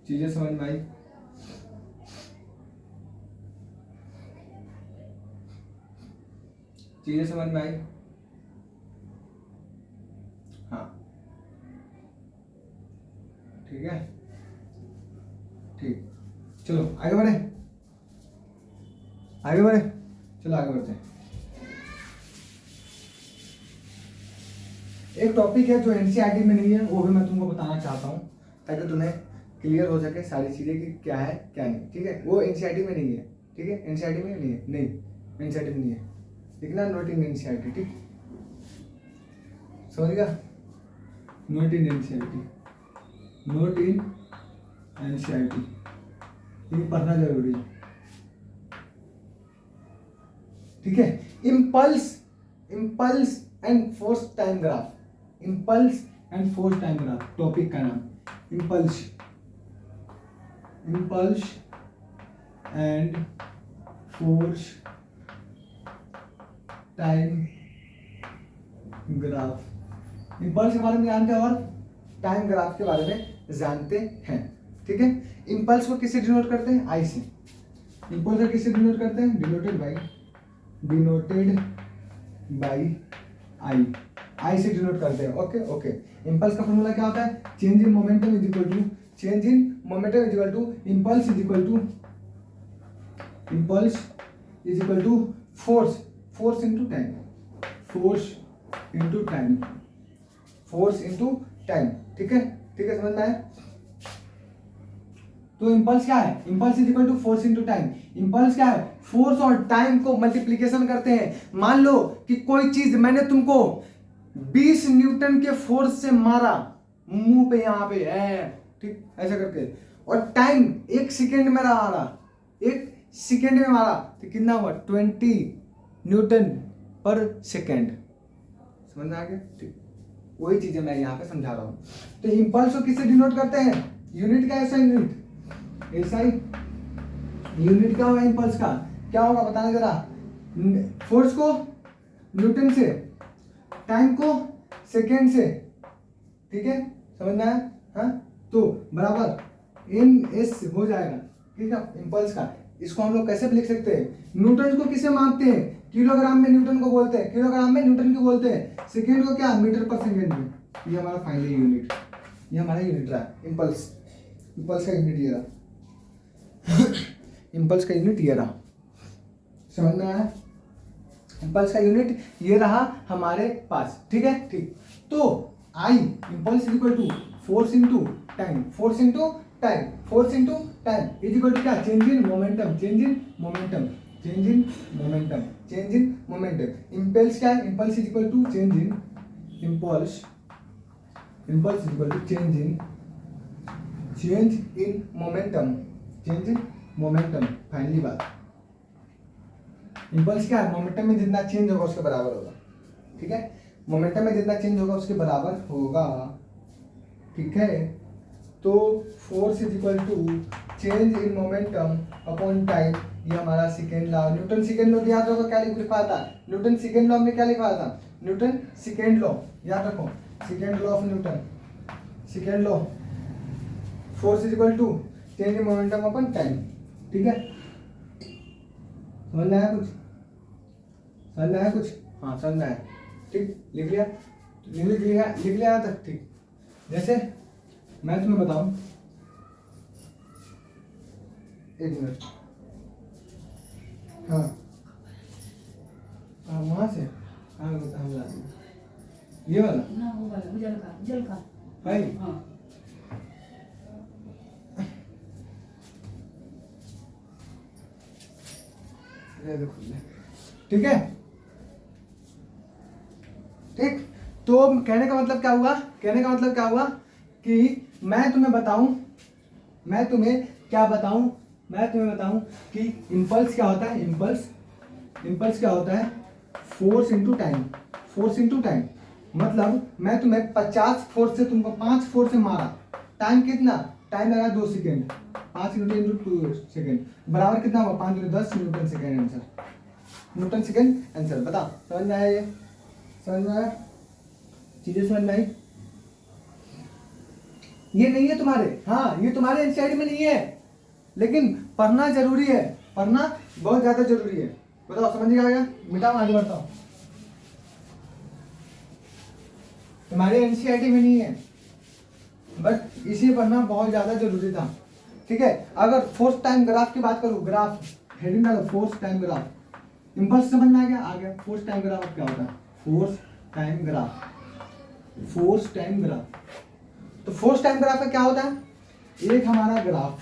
चीजें समझ में आई, चीजें समझ में आई। हाँ ठीक है, ठीक, चलो आगे बढ़े, आगे बढ़े, चलो आगे बढ़ते हैं। एक टॉपिक है जो एनसीईआरटी में नहीं है, वो भी मैं तुमको बताना चाहता हूँ ताकि तुम्हें क्लियर हो सके सारी चीजें कि क्या है क्या नहीं। ठीक है, वो एनसीईआरटी में नहीं है, ठीक है, एनसीईआरटी में नहीं है, नहीं एनसीईआरटी में नहीं है, लिखना नॉट इन एनसीईआरटी। ठीक, समझिएगा, not in NCERT, not in NCERT, ये पढ़ना जरूरी है। ठीक है, impulse, impulse and force time graph, impulse and force time graph topic का नाम, impulse, impulse and force time graph. Impulse के बारे में जानते हैं और टाइम ग्राफ के बारे में जानते हैं। ठीक है, इम्पल्स को किससे डिनोट करते हैं, आई से। इम्पल्स को किससे डिनोट करते हैं, denoted by, denoted by I, I से डिनोट करते हैं। ओके ओके, इम्पल्स का फॉर्मूला क्या होता है, change in momentum is equal to, change in momentum is equal to impulse is equal to, impulse is equal to force, force into time, force into time, force into time. ठीक है, ठीक है, समझ में आया। तो इम्पल्स क्या है, impulse is equal to force into time. Impulse क्या है, फोर्स और टाइम को मल्टीप्लिकेशन करते हैं। मान लो कि कोई चीज मैंने तुमको 20 न्यूटन के फोर्स से मारा मुंह पे, यहाँ पे है, ठीक ऐसा करके, और टाइम 1 सेकेंड में रहा, 1 सेकेंड में मारा तो कितना हुआ 20 न्यूटन पर सेकेंड। समझ में आ गया? ठीक, वही चीजें मैं यहाँ पे समझा रहा हूँ। तो इम्पल्स को किससे डिनोट करते हैं? यूनिट का ऐसा यूनिट, ऐसा ही यूनिट क्या होगा इम्पल्स का? क्या होगा बताना जरा। फोर्स को न्यूटन से, टाइम को सेकेंड से, ठीक है, समझ में आया? हाँ, तो बराबर एन एस हो जाएगा, ठीक है, इम्पल्स का। इसको हम लोग कैसे लिख सकते हैं? न्यूटन को किसे मापते हैं? किलोग्राम में न्यूटन को बोलते हैं, किलोग्राम में न्यूटन को बोलते हैं। सेकेंड को क्या? मीटर पर सेकेंड में। ये हमारा फाइनल यूनिट, ये हमारा यूनिट रहा इम्पल्स। इम्पल्स का यूनिट ये रहा इम्पल्स का यूनिट ये रहा। समझ में आया? इम्पल्स का यूनिट ये रहा हमारे पास, ठीक है। ठीक, तो I impulse is equal to force into time, force into time, force into time is equal to क्या? Change in momentum, change in momentum, change in momentum, change in momentum. Impulse क्या है? Impulse is equal to change in impulse, impulse is equal to change in momentum, change in momentum. Finally बात, impulse क्या है? Momentum में जितना change होगा उसके बराबर होगा, ठीक है। मोमेंटम में जितना चेंज होगा उसके बराबर होगा, ठीक है। तो force is equal to change in momentum upon time, ये हमारा second law. Newton second law याद रखो, क्या लिखा था? न्यूटन सेकेंड लॉ में क्या लिखा था? न्यूटन सेकेंड लॉ याद रखो, second law of Newton, second law. Force is equal to change in momentum upon time, ठीक है। समझ में आया कुछ? समझ में आया कुछ? हाँ, समझ में आया, ठीक। लिख लिया, लिख लिया तक, ठीक। जैसे मैं तुम्हें बताऊं, एक मिनट, हाँ वहां से, हाँ ये वाला ना, वो वाला जल का है। हाँ, ठीक है, ठीक। तो कहने का मतलब क्या हुआ? कहने का मतलब क्या हुआ कि मैं तुम्हें बताऊं, मैं तुम्हें क्या बताऊं, मैं तुम्हें बताऊं कि इम्पल्स क्या होता है। इम्पल्स क्या होता है? Force into time, force into time. मतलब मैं तुम्हें 50 फोर्स से, तुमको 5 फोर्स से मारा, टाइम कितना? टाइम लगा 2 सेकेंड, 5 न्यूटन इंटू 2 सेकेंड बराबर कितना होगा? 5 × 10 Newton second answer, Newton second answer. बता, समझ में आया? ये समझ में आया? चीजें समझ में आई? ये नहीं है तुम्हारे, हाँ ये तुम्हारे एनसीईआरटी में नहीं है, लेकिन पढ़ना जरूरी है, पढ़ना बहुत ज्यादा जरूरी है। बताओ, समझ में आ गया? मिटाओ, आगे बढ़ता हूं। तुम्हारे एनसीईआरटी में नहीं है, बट इसे पढ़ना बहुत ज्यादा जरूरी था, ठीक है। अगर फोर्स टाइम ग्राफ की बात करूं, ग्राफ हेडिंग डालो, फोर्स टाइम ग्राफ। इम्पल्स समझ में आ गया? आ गया। फोर्स टाइम ग्राफ क्या होता है? Force time graph, force time graph. तो फोर्स टाइम ग्राफ में क्या होता है? एक हमारा ग्राफ,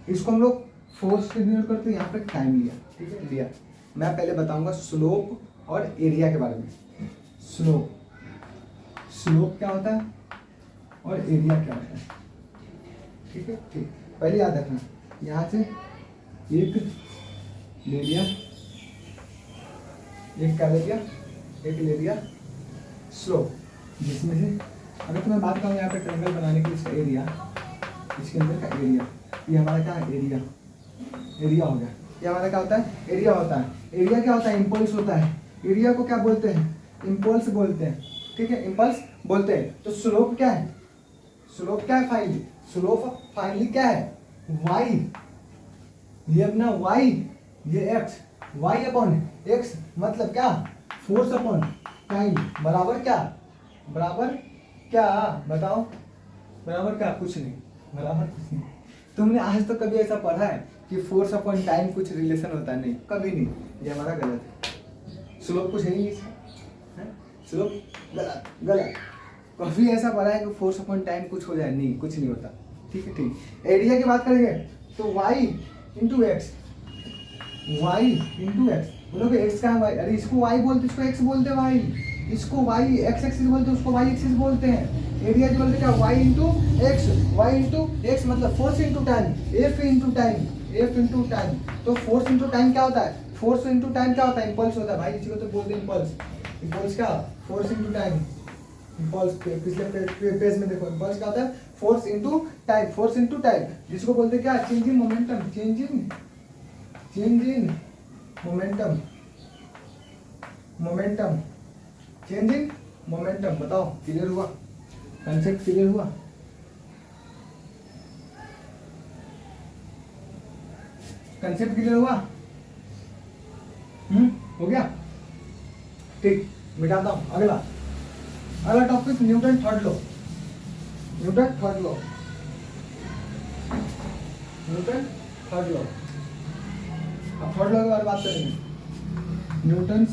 इसको हम लोग फोर्स से डिनोट करते हैं, यहाँ पे टाइम लिया, ठीक है, लिया। मैं पहले बताऊंगा स्लोप और एरिया के बारे में। स्लोप, स्लोप क्या होता है और एरिया क्या होता है, ठीक है, ठीक। पहले याद रखना, यहाँ से एक ले लिया, एक क्या ले लिया, एक ले लिया स्लोप, जिसमें से अगर तुम्हें बात करूँ यहाँ पे ट्रायंगल बनाने के लिए इसका एरिया, इसके अंदर का एरिया, ये हमारा क्या है? एरिया, एरिया हो गया। ये हमारा क्या होता है? एरिया होता है। एरिया क्या होता है? इम्पल्स होता है। एरिया को क्या बोलते हैं? इम्पल्स बोलते हैं, ठीक है, इम्पल्स बोलते हैं। तो स्लोप क्या है? स्लोप क्या है फाइनली? स्लोप फाइनली क्या है? वाई, ये अपना वाई, ये एक्स, वाई अपॉन एक्स, मतलब क्या? फोर्स अपॉन टाइम बराबर क्या? बराबर क्या? बताओ, बराबर क्या? कुछ नहीं, बराबर कुछ नहीं। तुमने आज तो कभी ऐसा पढ़ा है कि फोर्स अपॉन टाइम कुछ रिलेशन होता है? नहीं, कभी नहीं। ये हमारा गलत है। स्लोप कुछ है ही नहीं, स्लोप गलत, गलत। कभी ऐसा पढ़ा है कि फोर्स अपॉन टाइम कुछ हो जाए? नहीं, कुछ नहीं होता, ठीक है, ठीक। एरिया की बात करेंगे तो Y into X, Y into X, बोलोगे एक्स का वाई, अरे इसको वाई बोलते, इसको एक्स बोलते, वाई इसको वाई एक्स एक्सिस बोलते हैं, उसको वाई एक्सिस बोलते हैं। एरिया जो बोलते हैं क्या, वाई इंटू एक्स मतलब force into time, F into time. तो फोर्स इंटू टाइम क्या होता है, फोर्स इंटू टाइम क्या होता है, इम्पल्स होता है भाई, इसी को तो बोलते हैं इम्पल्स क्या, फोर्स इंटू टाइम। इम्पल्स पिछले पेज में देखो, इम्पल्स क्या होता है, फोर्स इंटू टाइम, जिसको बोलते हैं क्या, change in momentum, change in momentum. बताओ क्लियर हुआ, कंसेप्ट क्लियर हुआ? कंसेप्ट क्लियर हुआ? हो गया, ठीक, मिटाता हूं। अगला टॉपिक न्यूटन थर्ड लॉ। अब थर्ड लॉ के बारे में बात करेंगे। Newton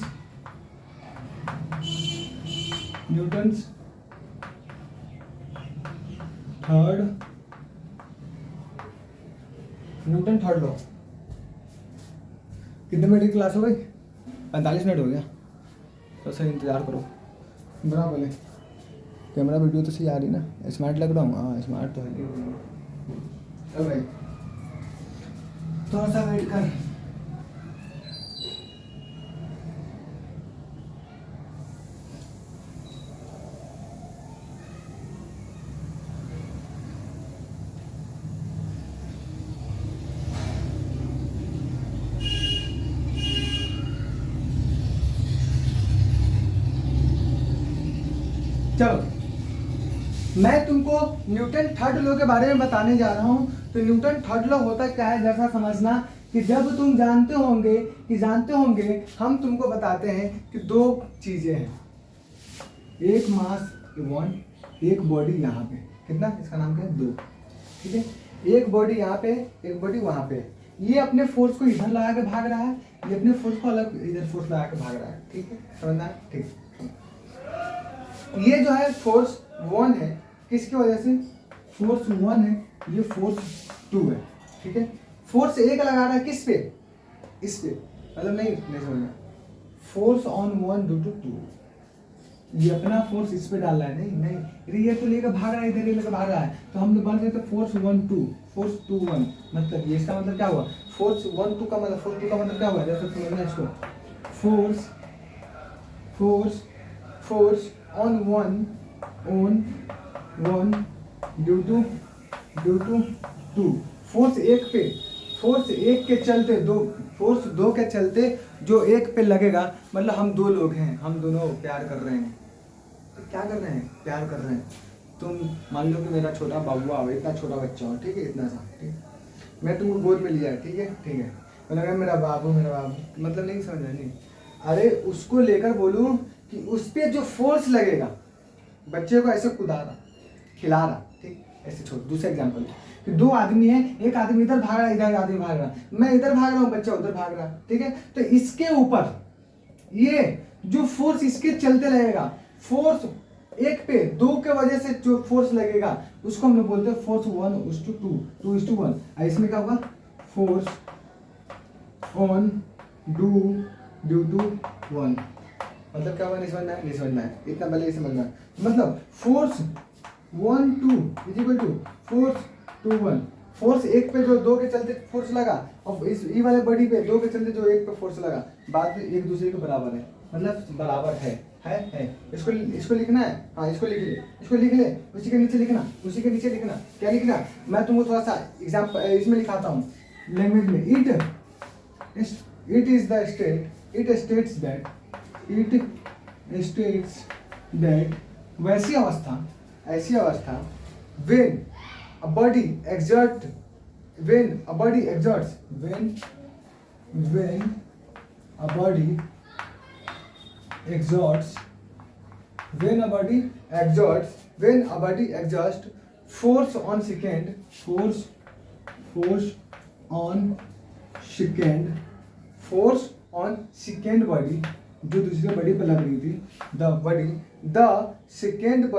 third law. कितने मिनट की क्लास हो गई? 45 मिनट हो गया, तो सर इंतज़ार करो। बना बोले कैमरा वीडियो तो सही आ रही ना, स्मार्ट लग रहा हूँ? हाँ स्मार्ट तो है। चल भाई थोड़ा सा वेट कर। चलो मैं तुमको न्यूटन थर्ड लॉ के बारे में बताने जा रहा हूं। तो न्यूटन थर्ड लॉ होता क्या है, जैसा समझना कि जब तुम जानते होंगे हम तुमको बताते हैं कि दो चीजें हैं, एक मास वन, एक बॉडी यहाँ पे, कितना, इसका नाम क्या है, दो, ठीक है। एक बॉडी यहाँ पे, एक बॉडी वहां पे, ये अपने फोर्स को इधर लगा के भाग रहा है, ये अपने फोर्स को अलग इधर फोर्स लगा के भाग रहा है, ठीक है, समझना है, ठीक। ये जो है फोर्स वन है, किसकी वजह से, फोर्स वन है, ये फोर्स टू है, ठीक है। फोर्स एक लगा रहा है किस पे, इस पे, मतलब नहीं समझना, force on one due to two, ये अपना फोर्स इस पे डाल रहा है, नहीं ये तो लेकर भाग रहा है, इधर लेकर भाग रहा है, तो हम लोग बन गए तो force one two, force two one, मतलब ये इसका मतलब क्या हुआ, फोर्स वन टू का मतलब, फोर्स टू का मतलब क्या हुआ, जैसे समझना इसको, force on one due to two, force एक के चलते दो, फोर्स दो के चलते जो एक पे लगेगा, मतलब हम दो लोग हैं, हम दोनों प्यार कर रहे हैं, तो क्या कर रहे हैं, प्यार कर रहे हैं। तुम मान लो कि मेरा छोटा बाबू हो, इतना छोटा बच्चा हो, ठीक है, इतना सा, ठीक, मैं तुमको गोद में लिया है, ठीक है, मैं लगा मेरा बाबू, मतलब नहीं समझ रहा, नहीं, अरे उसको लेकर बोलूं कि उस पे जो फोर्स लगेगा, बच्चे को ऐसे कुदा रहा, खिला रहा, ठीक, ऐसे छोड़। दूसरा एग्जांपल कि दो आदमी है, एक आदमी इधर भाग रहा है, इधर आदमी भाग रहा है, मैं इधर भाग रहा हूँ, बच्चा उधर भाग रहा है, ठीक है, तो इसके ऊपर ये जो फोर्स इसके चलते लगेगा, फोर्स एक पे दो के वजह से जो फोर्स लगेगा उसको हम लोग बोलते हैं फोर्स 1:2, 2:1। इसमें क्या होगा, force on due to one, मतलब क्या हुआ, नहीं समझना है, इतना पहले ही समझना है, मतलब force 1 2 is equal to force 2 1, force एक पे जो दो के चलते फोर्स लगा, और इस ई वाले बॉडी पे दो के चलते जो एक पे फोर्स लगा, बाद में एक दूसरे के बराबर है, मतलब बराबर है। इसको लिखना है, हाँ इसको लिख ले, उसी के नीचे लिखना, क्या लिखना, मैं तुमको थोड़ा सा एग्जाम्पल इसमें लिखाता हूँ लैंग्वेज में, इट स्टेट्स दैट वैसी अवस्था when a body exerts force on second body, जो दूसरे बॉडी पर लग रही थी, the second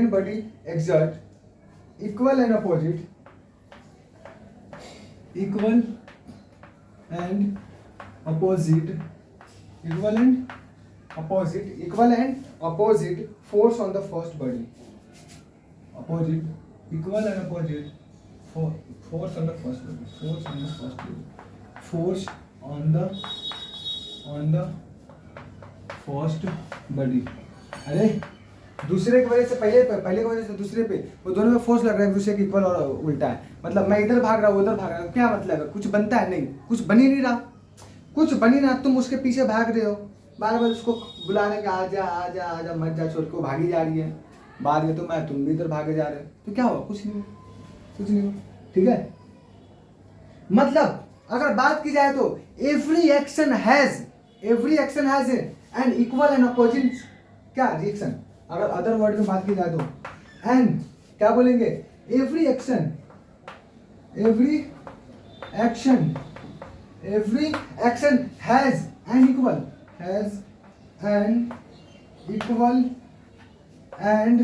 body exert equal and opposite, equal and opposite, equal and opposite, equal and opposite force on the first body, opposite, equal and opposite force on the first body, force on the first body, force on the first body. अरे दूसरे की वजह से पहले की वजह से दूसरे पे, वो दोनों में फोर्स लग रहा है दूसरे के इक्वल और उल्टा है। मतलब मैं इधर भाग रहा हूँ उधर भाग रहा हूँ, क्या मतलब है? कुछ बनता है नहीं, कुछ बन ही नहीं रहा, कुछ बन ही ना, तुम उसके पीछे भाग रहे हो, बार बार उसको बुलाने के आजा आजा आजा मत जा, छोड़ को भागी जा रही है, बाद में तो मैं तुम भी इधर भागे जा रहे हो, तो क्या हुआ? कुछ नहीं, कुछ नहीं, ठीक है। मतलब अगर बात की जाए तो every action has an equal and opposite क्या रिएक्शन। अगर अदर वर्ड में बात की जाए तो एंड क्या बोलेंगे? Every action has an equal and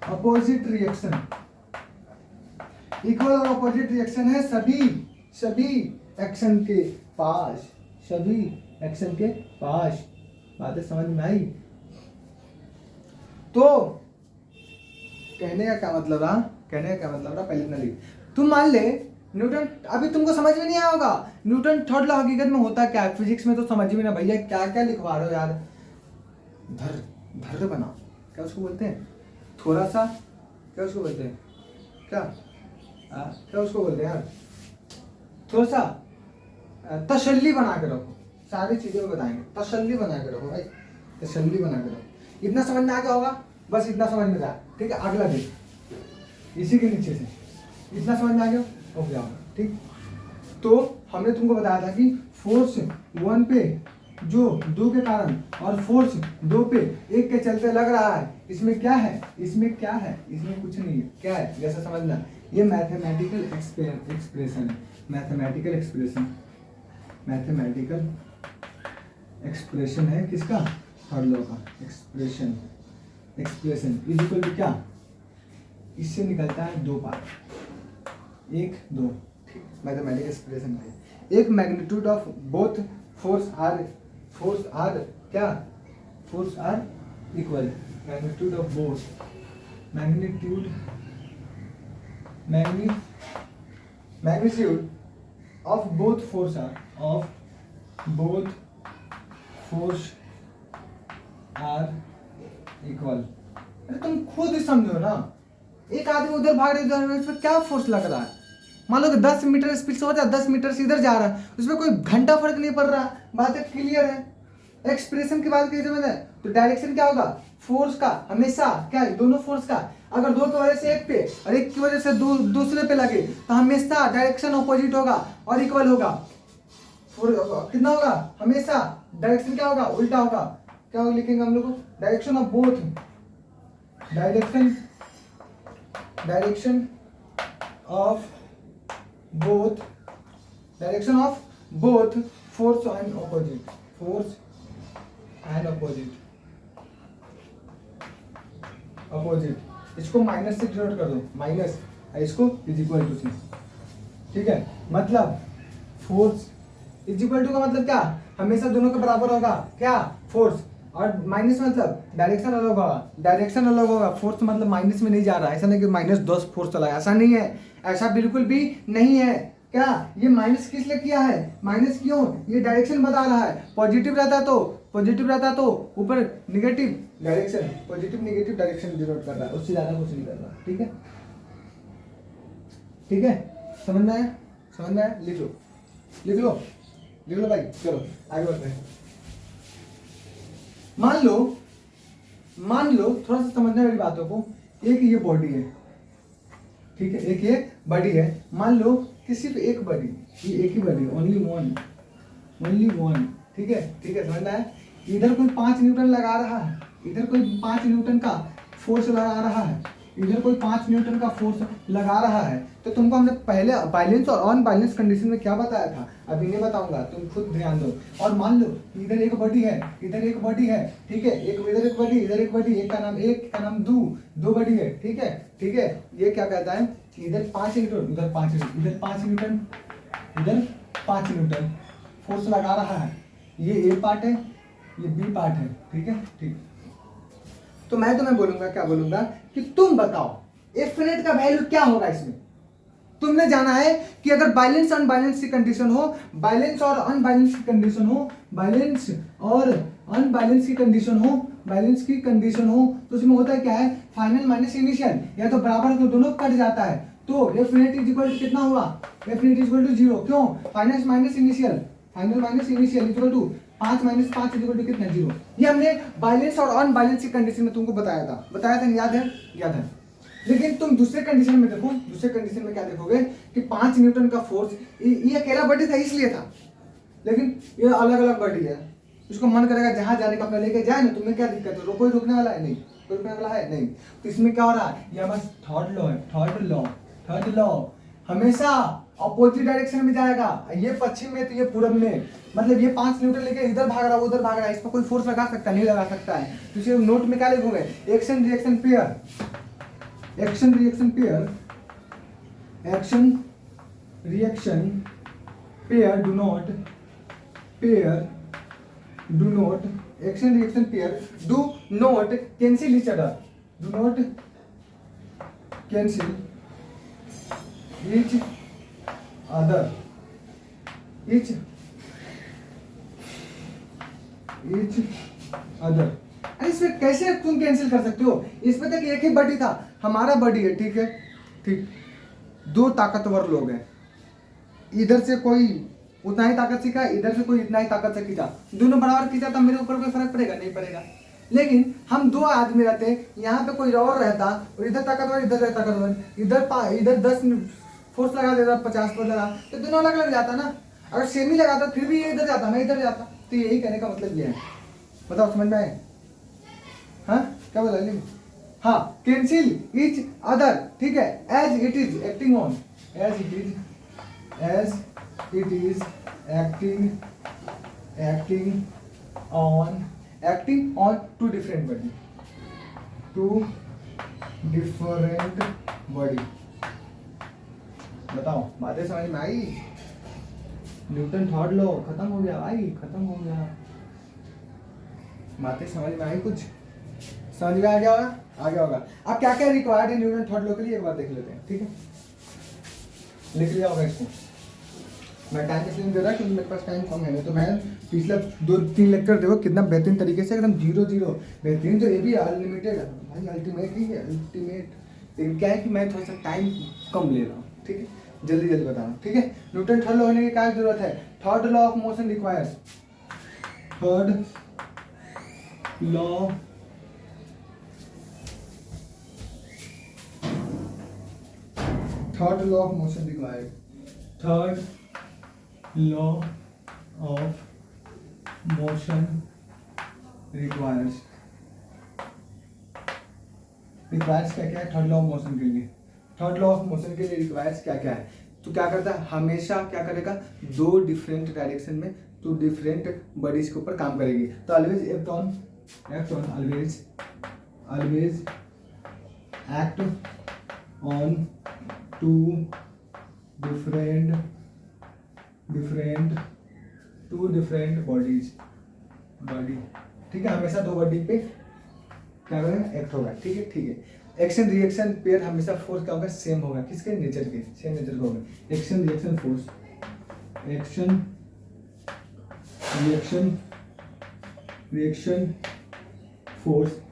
opposite reaction. Equal और अपोजिट रिएक्शन है सभी एक्शन के पास, सभी एक्शन के पास। बातें समझ में आई? तो कहने का क्या मतलब रहा? पहले इतना लिख। तुम मान ले न्यूटन, अभी तुमको समझ में नहीं आया होगा न्यूटन थर्ड लॉ हकीकत में होता क्या है, फिजिक्स में तो समझ में ना भैया, क्या क्या लिखवा रहे हो यार। धर बना, क्या उसको बोलते हैं? थोड़ा सा, क्या उसको बोलते हैं? क्या उसको बोलते हैं यार? थोड़ा सा तसल्ली बना के रखो, सारी चीजें में बताएंगे। तसल्ली बना के रखो भाई, तसल्ली बना के रखो। इतना समझ में आ गया होगा, बस इतना समझ में आया, ठीक है। अगला देख इसी के नीचे से, इतना समझ में आ गया हो गया होगा, ठीक। तो हमने तुमको बताया था कि फोर्स 1 पे जो 2 के कारण और फोर्स 2 पे 1 के चलते लग रहा है, इसमें क्या है? इसमें कुछ नहीं है। क्या है? जैसा समझना, ये मैथमेटिकल एक्सप्रेशन है, मैथमेटिकल एक्सप्रेशन है किसका? थर्ड लॉ का। एक्सप्रेशन इज इक्वल टू क्या? इससे निकलता है 2 पार्ट, 1 2, ठीक। मैथमेटिकल एक्सप्रेशन है एक magnitude of both force are equal, magnitude of both, magnitude of both force are equal. अरे तुम खुद समझो ना, एक आदमी उधर भाग रहा है, इस पर क्या फोर्स लग रहा है? मान लो कि 10 मीटर स्पीड से हो जाए, 10 मीटर से इधर जा रहा है, उसमें कोई घंटा फर्क नहीं पड़ रहा। बातें क्लियर है। एक्सप्रेशन की बात की समझ है तो डायरेक्शन क्या होगा? फोर्स का हमेशा क्या है? दोनों फोर्स का, अगर 2 की वजह से 1 पे और 1 की वजह से दूसरे पे लगे तो हमेशा डायरेक्शन ऑपोजिट होगा और इक्वल होगा। कितना होगा? हमेशा डायरेक्शन क्या होगा? उल्टा होगा। क्या होगा लिखेंगे हम लोग? Direction of both, direction of both force and opposite. इसको माइनस से डिनोट कर दो, माइनस, इसको इज इक्वल टू से, ठीक है। मतलब फोर्स इज इक्वल टू का मतलब क्या? हमेशा दोनों के बराबर होगा क्या? फोर्स। और माइनस मतलब डायरेक्शन अलग होगा। फोर्स मतलब माइनस में नहीं जा रहा है, ऐसा नहीं कि -10 फोर्स चला है, ऐसा नहीं है, ऐसा बिल्कुल भी नहीं है। क्या ये माइनस किस लिए किया है? माइनस क्यों? ये डायरेक्शन बता रहा है। पॉजिटिव रहता तो ऊपर negative direction, positive negative direction denote कर रहा है, उससे ज्यादा कुछ नहीं कर रहा, ठीक है। समझ में आया? लिख लो भाई, चलो आगे बढ़ते हैं। मान लो थोड़ा सा समझने वाली बातों को। एक ये बॉडी है, ठीक है, एक ये बॉडी है। मान लो कि सिर्फ एक बॉडी, ये एक ही बॉडी, ओनली वन, ठीक है, समझना है। इधर कोई 5 न्यूटन लगा रहा है, इधर कोई 5 न्यूटन का फोर्स लगा रहा है, इधर कोई 5 न्यूटन का फोर्स लगा रहा है, तो तुमको हमने पहले बैलेंस और अनबैलेंस कंडीशन में क्या बताया था, अभी नहीं बताऊंगा, तुम खुद ध्यान दो। और मान लो इधर एक बॉडी है, इधर एक बॉडी है, ठीक है, एक इधर एक बॉडी, इधर एक बॉडी, एक का नाम दो बॉडी है, ठीक है, ठीक है। ये क्या कहता है कि इधर 5 न्यूटन, इधर 5 न्यूटन, इधर 5 न्यूटन, इधर 5 न्यूटन फोर्स लगा रहा है। ये ए पार्ट है, ये बी पार्ट है, ठीक है, ठीक। तो मैं तुम्हें बोलूंगा, क्या बोलूंगा कि तुम बताओ एफ नेट का वैल्यू क्या होगा इसमें। तुमने जाना है कि अगर बैलेंस अनबैलेंस की कंडीशन हो, बैलेंस और अनबैलेंस की कंडीशन हो, बैलेंस और अनबैलेंस की कंडीशन हो, बैलेंस की कंडीशन हो, तो उसमें होता है क्या है, फाइनल माइनस इनिशियल, या तो बराबर तो दोनों कट जाता है। तो F net is equal to कितना हुआ, F net is equal to 0, क्यों, final minus initial, final minus initial equal to 5 minus 5 equal to कितना, 0। ये हमने बैलेंस और अनबैलेंस की कंडीशन में तुमको बताया था, याद है, याद है। लेकिन तुम दूसरे कंडीशन में देखो, दूसरे कंडीशन में क्या देखोगे कि 5 न्यूटन का फोर्स, ये अकेला बॉडी था इसलिए था, लेकिन ये अलग अलग बॉडी है, उसको मन करेगा जहां जाने का अपना लेके जाए ना, तुम्हें क्या दिक्कत है, कोई रुकने वाला है नहीं, कोई रुकने वाला है नहीं। तो इसमें क्या हो रहा है, ये बस थर्ड लॉ है, थर्ड लॉ हमेशा अपोजिट डायरेक्शन में जाएगा, ये पश्चिम में तो ये पूरब में, मतलब ये 5 न्यूटन लेके इधर भाग रहा है उधर भाग रहा है, इस पर कोई फोर्स लगा सकता है, नहीं लगा सकता है। तो इसे नोट में क्या लिखोगे, action reaction pair, action reaction pair, action reaction pair do not action reaction pair do not cancel each other, do not cancel each other, each other. अरे इसमें कैसे तुम कैंसिल कर सकते हो, इसमें तक एक ही बॉडी था, हमारा बॉडी है, ठीक है, ठीक, दो ताकतवर लोग हैं, इधर से कोई उतना ही ताकत से खींचा, इधर से कोई इतना ही ताकत से खींचा, दोनों बराबर खींचा तो मेरे ऊपर कोई फर्क पड़ेगा, नहीं पड़ेगा। लेकिन हम 2 आदमी रहते, यहाँ पे कोई और रहता और इधर ताकतवर, इधर ताकतवर, इधर 10 फोर्स लगा देता, 50 पर लगा, तो दोनों अलग अलग जाता ना। अगर सेम ही लगाता फिर भी ये इधर जाता, मैं इधर जाता। तो यही कहने का मतलब ये है, बताओ समझ में आए, हाँ क्या बोला, हाँ, कैंसिल ईच अदर, ठीक है, as it is acting on, as it is acting on two different body, बताओ बातें समझ में आई, न्यूटन थर्ड लॉ खत्म हो गया भाई, खत्म हो गया, बातें समझ में आई, कुछ समझ में आ गया होगा। अब क्या क्या रिक्वायर्ड है न्यूटन थर्ड लॉ के लिए एक बार देख लेते हैं, ठीक है, लिख लिया होगा इसको। मैं टाइम इसलिए नहीं दे रहा क्योंकि मेरे पास टाइम कम है, तो मैं पिछला 2-3 लेक्चर देखो कितना बेहतरीन तरीके से एकदम 0-0 बेहतरीन, तो ये भी अनलिमिटेड है भाई, अल्टीमेट ही है, अल्टीमेट। लेकिन क्या है कि मैं थोड़ा सा टाइम कम ले रहा हूँ, ठीक है, जल्दी जल्दी बता रहा हूँ, ठीक है। न्यूटन थर्ड लॉ होने की क्या जरूरत है, third law of motion requires, third law of motion required, third law of motion requires क्या क्या है थर्ड लॉ ऑफ मोशन के लिए, थर्ड लॉ ऑफ मोशन के लिए रिक्वायर्स क्या क्या है। तो क्या करता है, हमेशा क्या करेगा, 2 डिफरेंट डायरेक्शन में 2 डिफरेंट बॉडीज के ऊपर काम करेगी। तो always act on always act on 2 different body, ठीक है, हमेशा 2 बॉडी पे क्या करेगा, एक्ट होगा, ठीक है, ठीक है। एक्शन रिएक्शन पेयर हमेशा फोर्स क्या होगा, सेम होगा, किसके नेचर के, सेम नेचर का होगा। Action reaction force,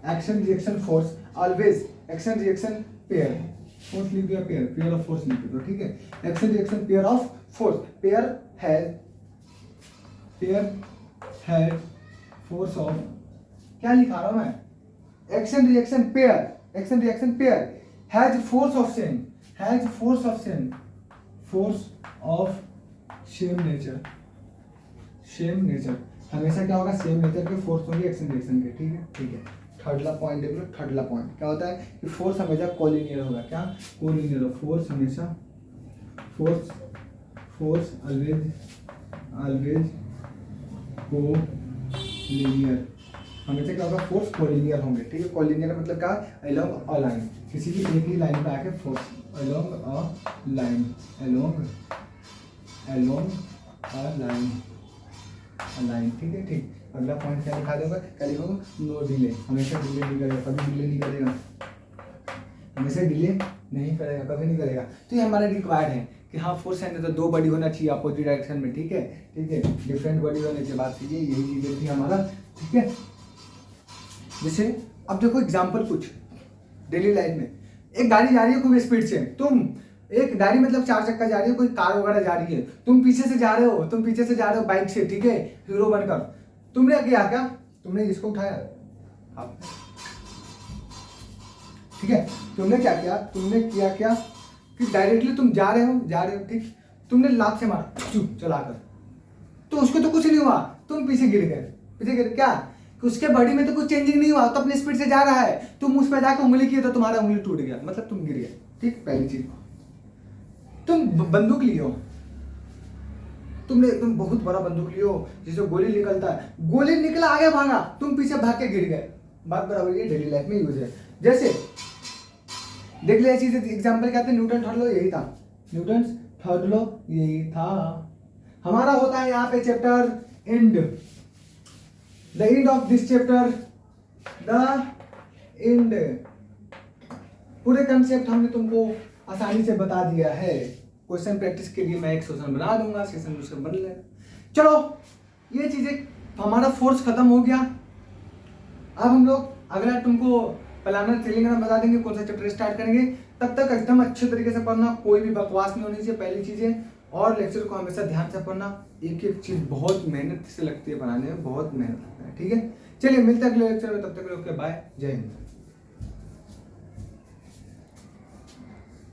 action reaction force always, action reaction pair, force लिख दिया, पेयर ऑफ फोर्स लिख दो, ठीक है। Action reaction pair of force, pair है फोर्स ऑफ, क्या लिखा रहा हूं मैं, action reaction pair has force of same nature, हमेशा क्या होगा, सेम नेचर के फोर्स होंगे एक्शन रिएक्शन के, ठीक है, ठीक है। थर्डला पॉइंट देख लो, थर्डला पॉइंट क्या होता है कि फोर्स हमेशा कोलिनियर होगा। क्या कोलिनियर हो, फोर्स हमेशा फोर्स ऑलवेज कोलिनियर, हमेशा क्या होगा फोर्स कोलिनियर होंगे। ठीक है, कोलिनियर मतलब क्या, अलोंग अ लाइन, किसी भी एक ही लाइन पे आके force along a line, along a line. ठीक है, ठीक। अगला पॉइंट क्या लिखा देगा, क्या लिखोगे, नो डिले, हमेशा डिले नहीं करेगा, कभी डिले नहीं करेगा, हमेशा डिले नहीं करेगा, कभी नहीं करेगा। तो ये हमारा रिक्वायर्ड है कि हाँ फोर्स है तो दो बॉडी होना चाहिए अपोजिट डायरेक्शन में। ठीक है, ठीक है, डिफरेंट बॉडी होने के बाद चाहिए, यही चीजें थी हमारा। ठीक है, जैसे अब देखो एग्जाम्पल कुछ डेली लाइफ में, एक गाड़ी जा रही है खूब स्पीड से, तुम एक गाड़ी मतलब 4 चक्का जा रही है, कोई कार वगैरह जा रही है, तुम पीछे से जा रहे हो बाइक से, ठीक है, हीरो बनकर, तुमने किया क्या, तुमने इसको उठाया आप, ठीक है, तुमने क्या किया, तुमने किया क्या कि डायरेक्टली तुम जा रहे हो, ठीक, तुमने लात से मारा चुप चलाकर, तो उसको तो कुछ नहीं हुआ, तुम पीछे गिर गए, क्या कि उसके बॉडी में तो कुछ चेंजिंग नहीं हुआ, तो अपने स्पीड से जा रहा है, तुम उस पर जाकर उंगली किए तो तुम्हारा उंगली टूट गया, मतलब तुम गिर गए। ठीक, पहली चीज। तुम बंदूक लियो, तुम बहुत बड़ा बंदूक लियो जिससे गोली निकलता है, गोली निकला आगे भागा, तुम पीछे भाग के गिर गए, बात बराबर। ये डेली लाइफ में यूज है। जैसे देख ले चीज एग्जाम्पल क्या था, न्यूटन थर्ड लॉ यही था। हमारा होता है यहाँ पे chapter and, the end of this chapter, the end. पूरे कंसेप्ट हमने तुमको आसानी से बता दिया है। क्वेश्चन प्रैक्टिस के लिए मैं एक सेशन बना दूंगा, सेशन दूसरा बन लेगा। चलो ये चीजें, हमारा फोर्स खत्म हो गया। अब हम लोग अगला तुमको प्लानर ट्रेलिंग बता देंगे, कौन सा चैप्टर स्टार्ट करेंगे। तब तक एकदम अच्छे तरीके से पढ़ना, कोई भी बकवास नहीं होनी चाहिए पहली चीजें, और लेक्चर को हमेशा ध्यान से पढ़ना। एक एक चीज बहुत मेहनत से लगती है पढ़ाने में, बहुत मेहनत लगता है। ठीक है, चलिए मिलते हैं अगले लेक्चर में, तब तक के लिए बाय, जय हिंद।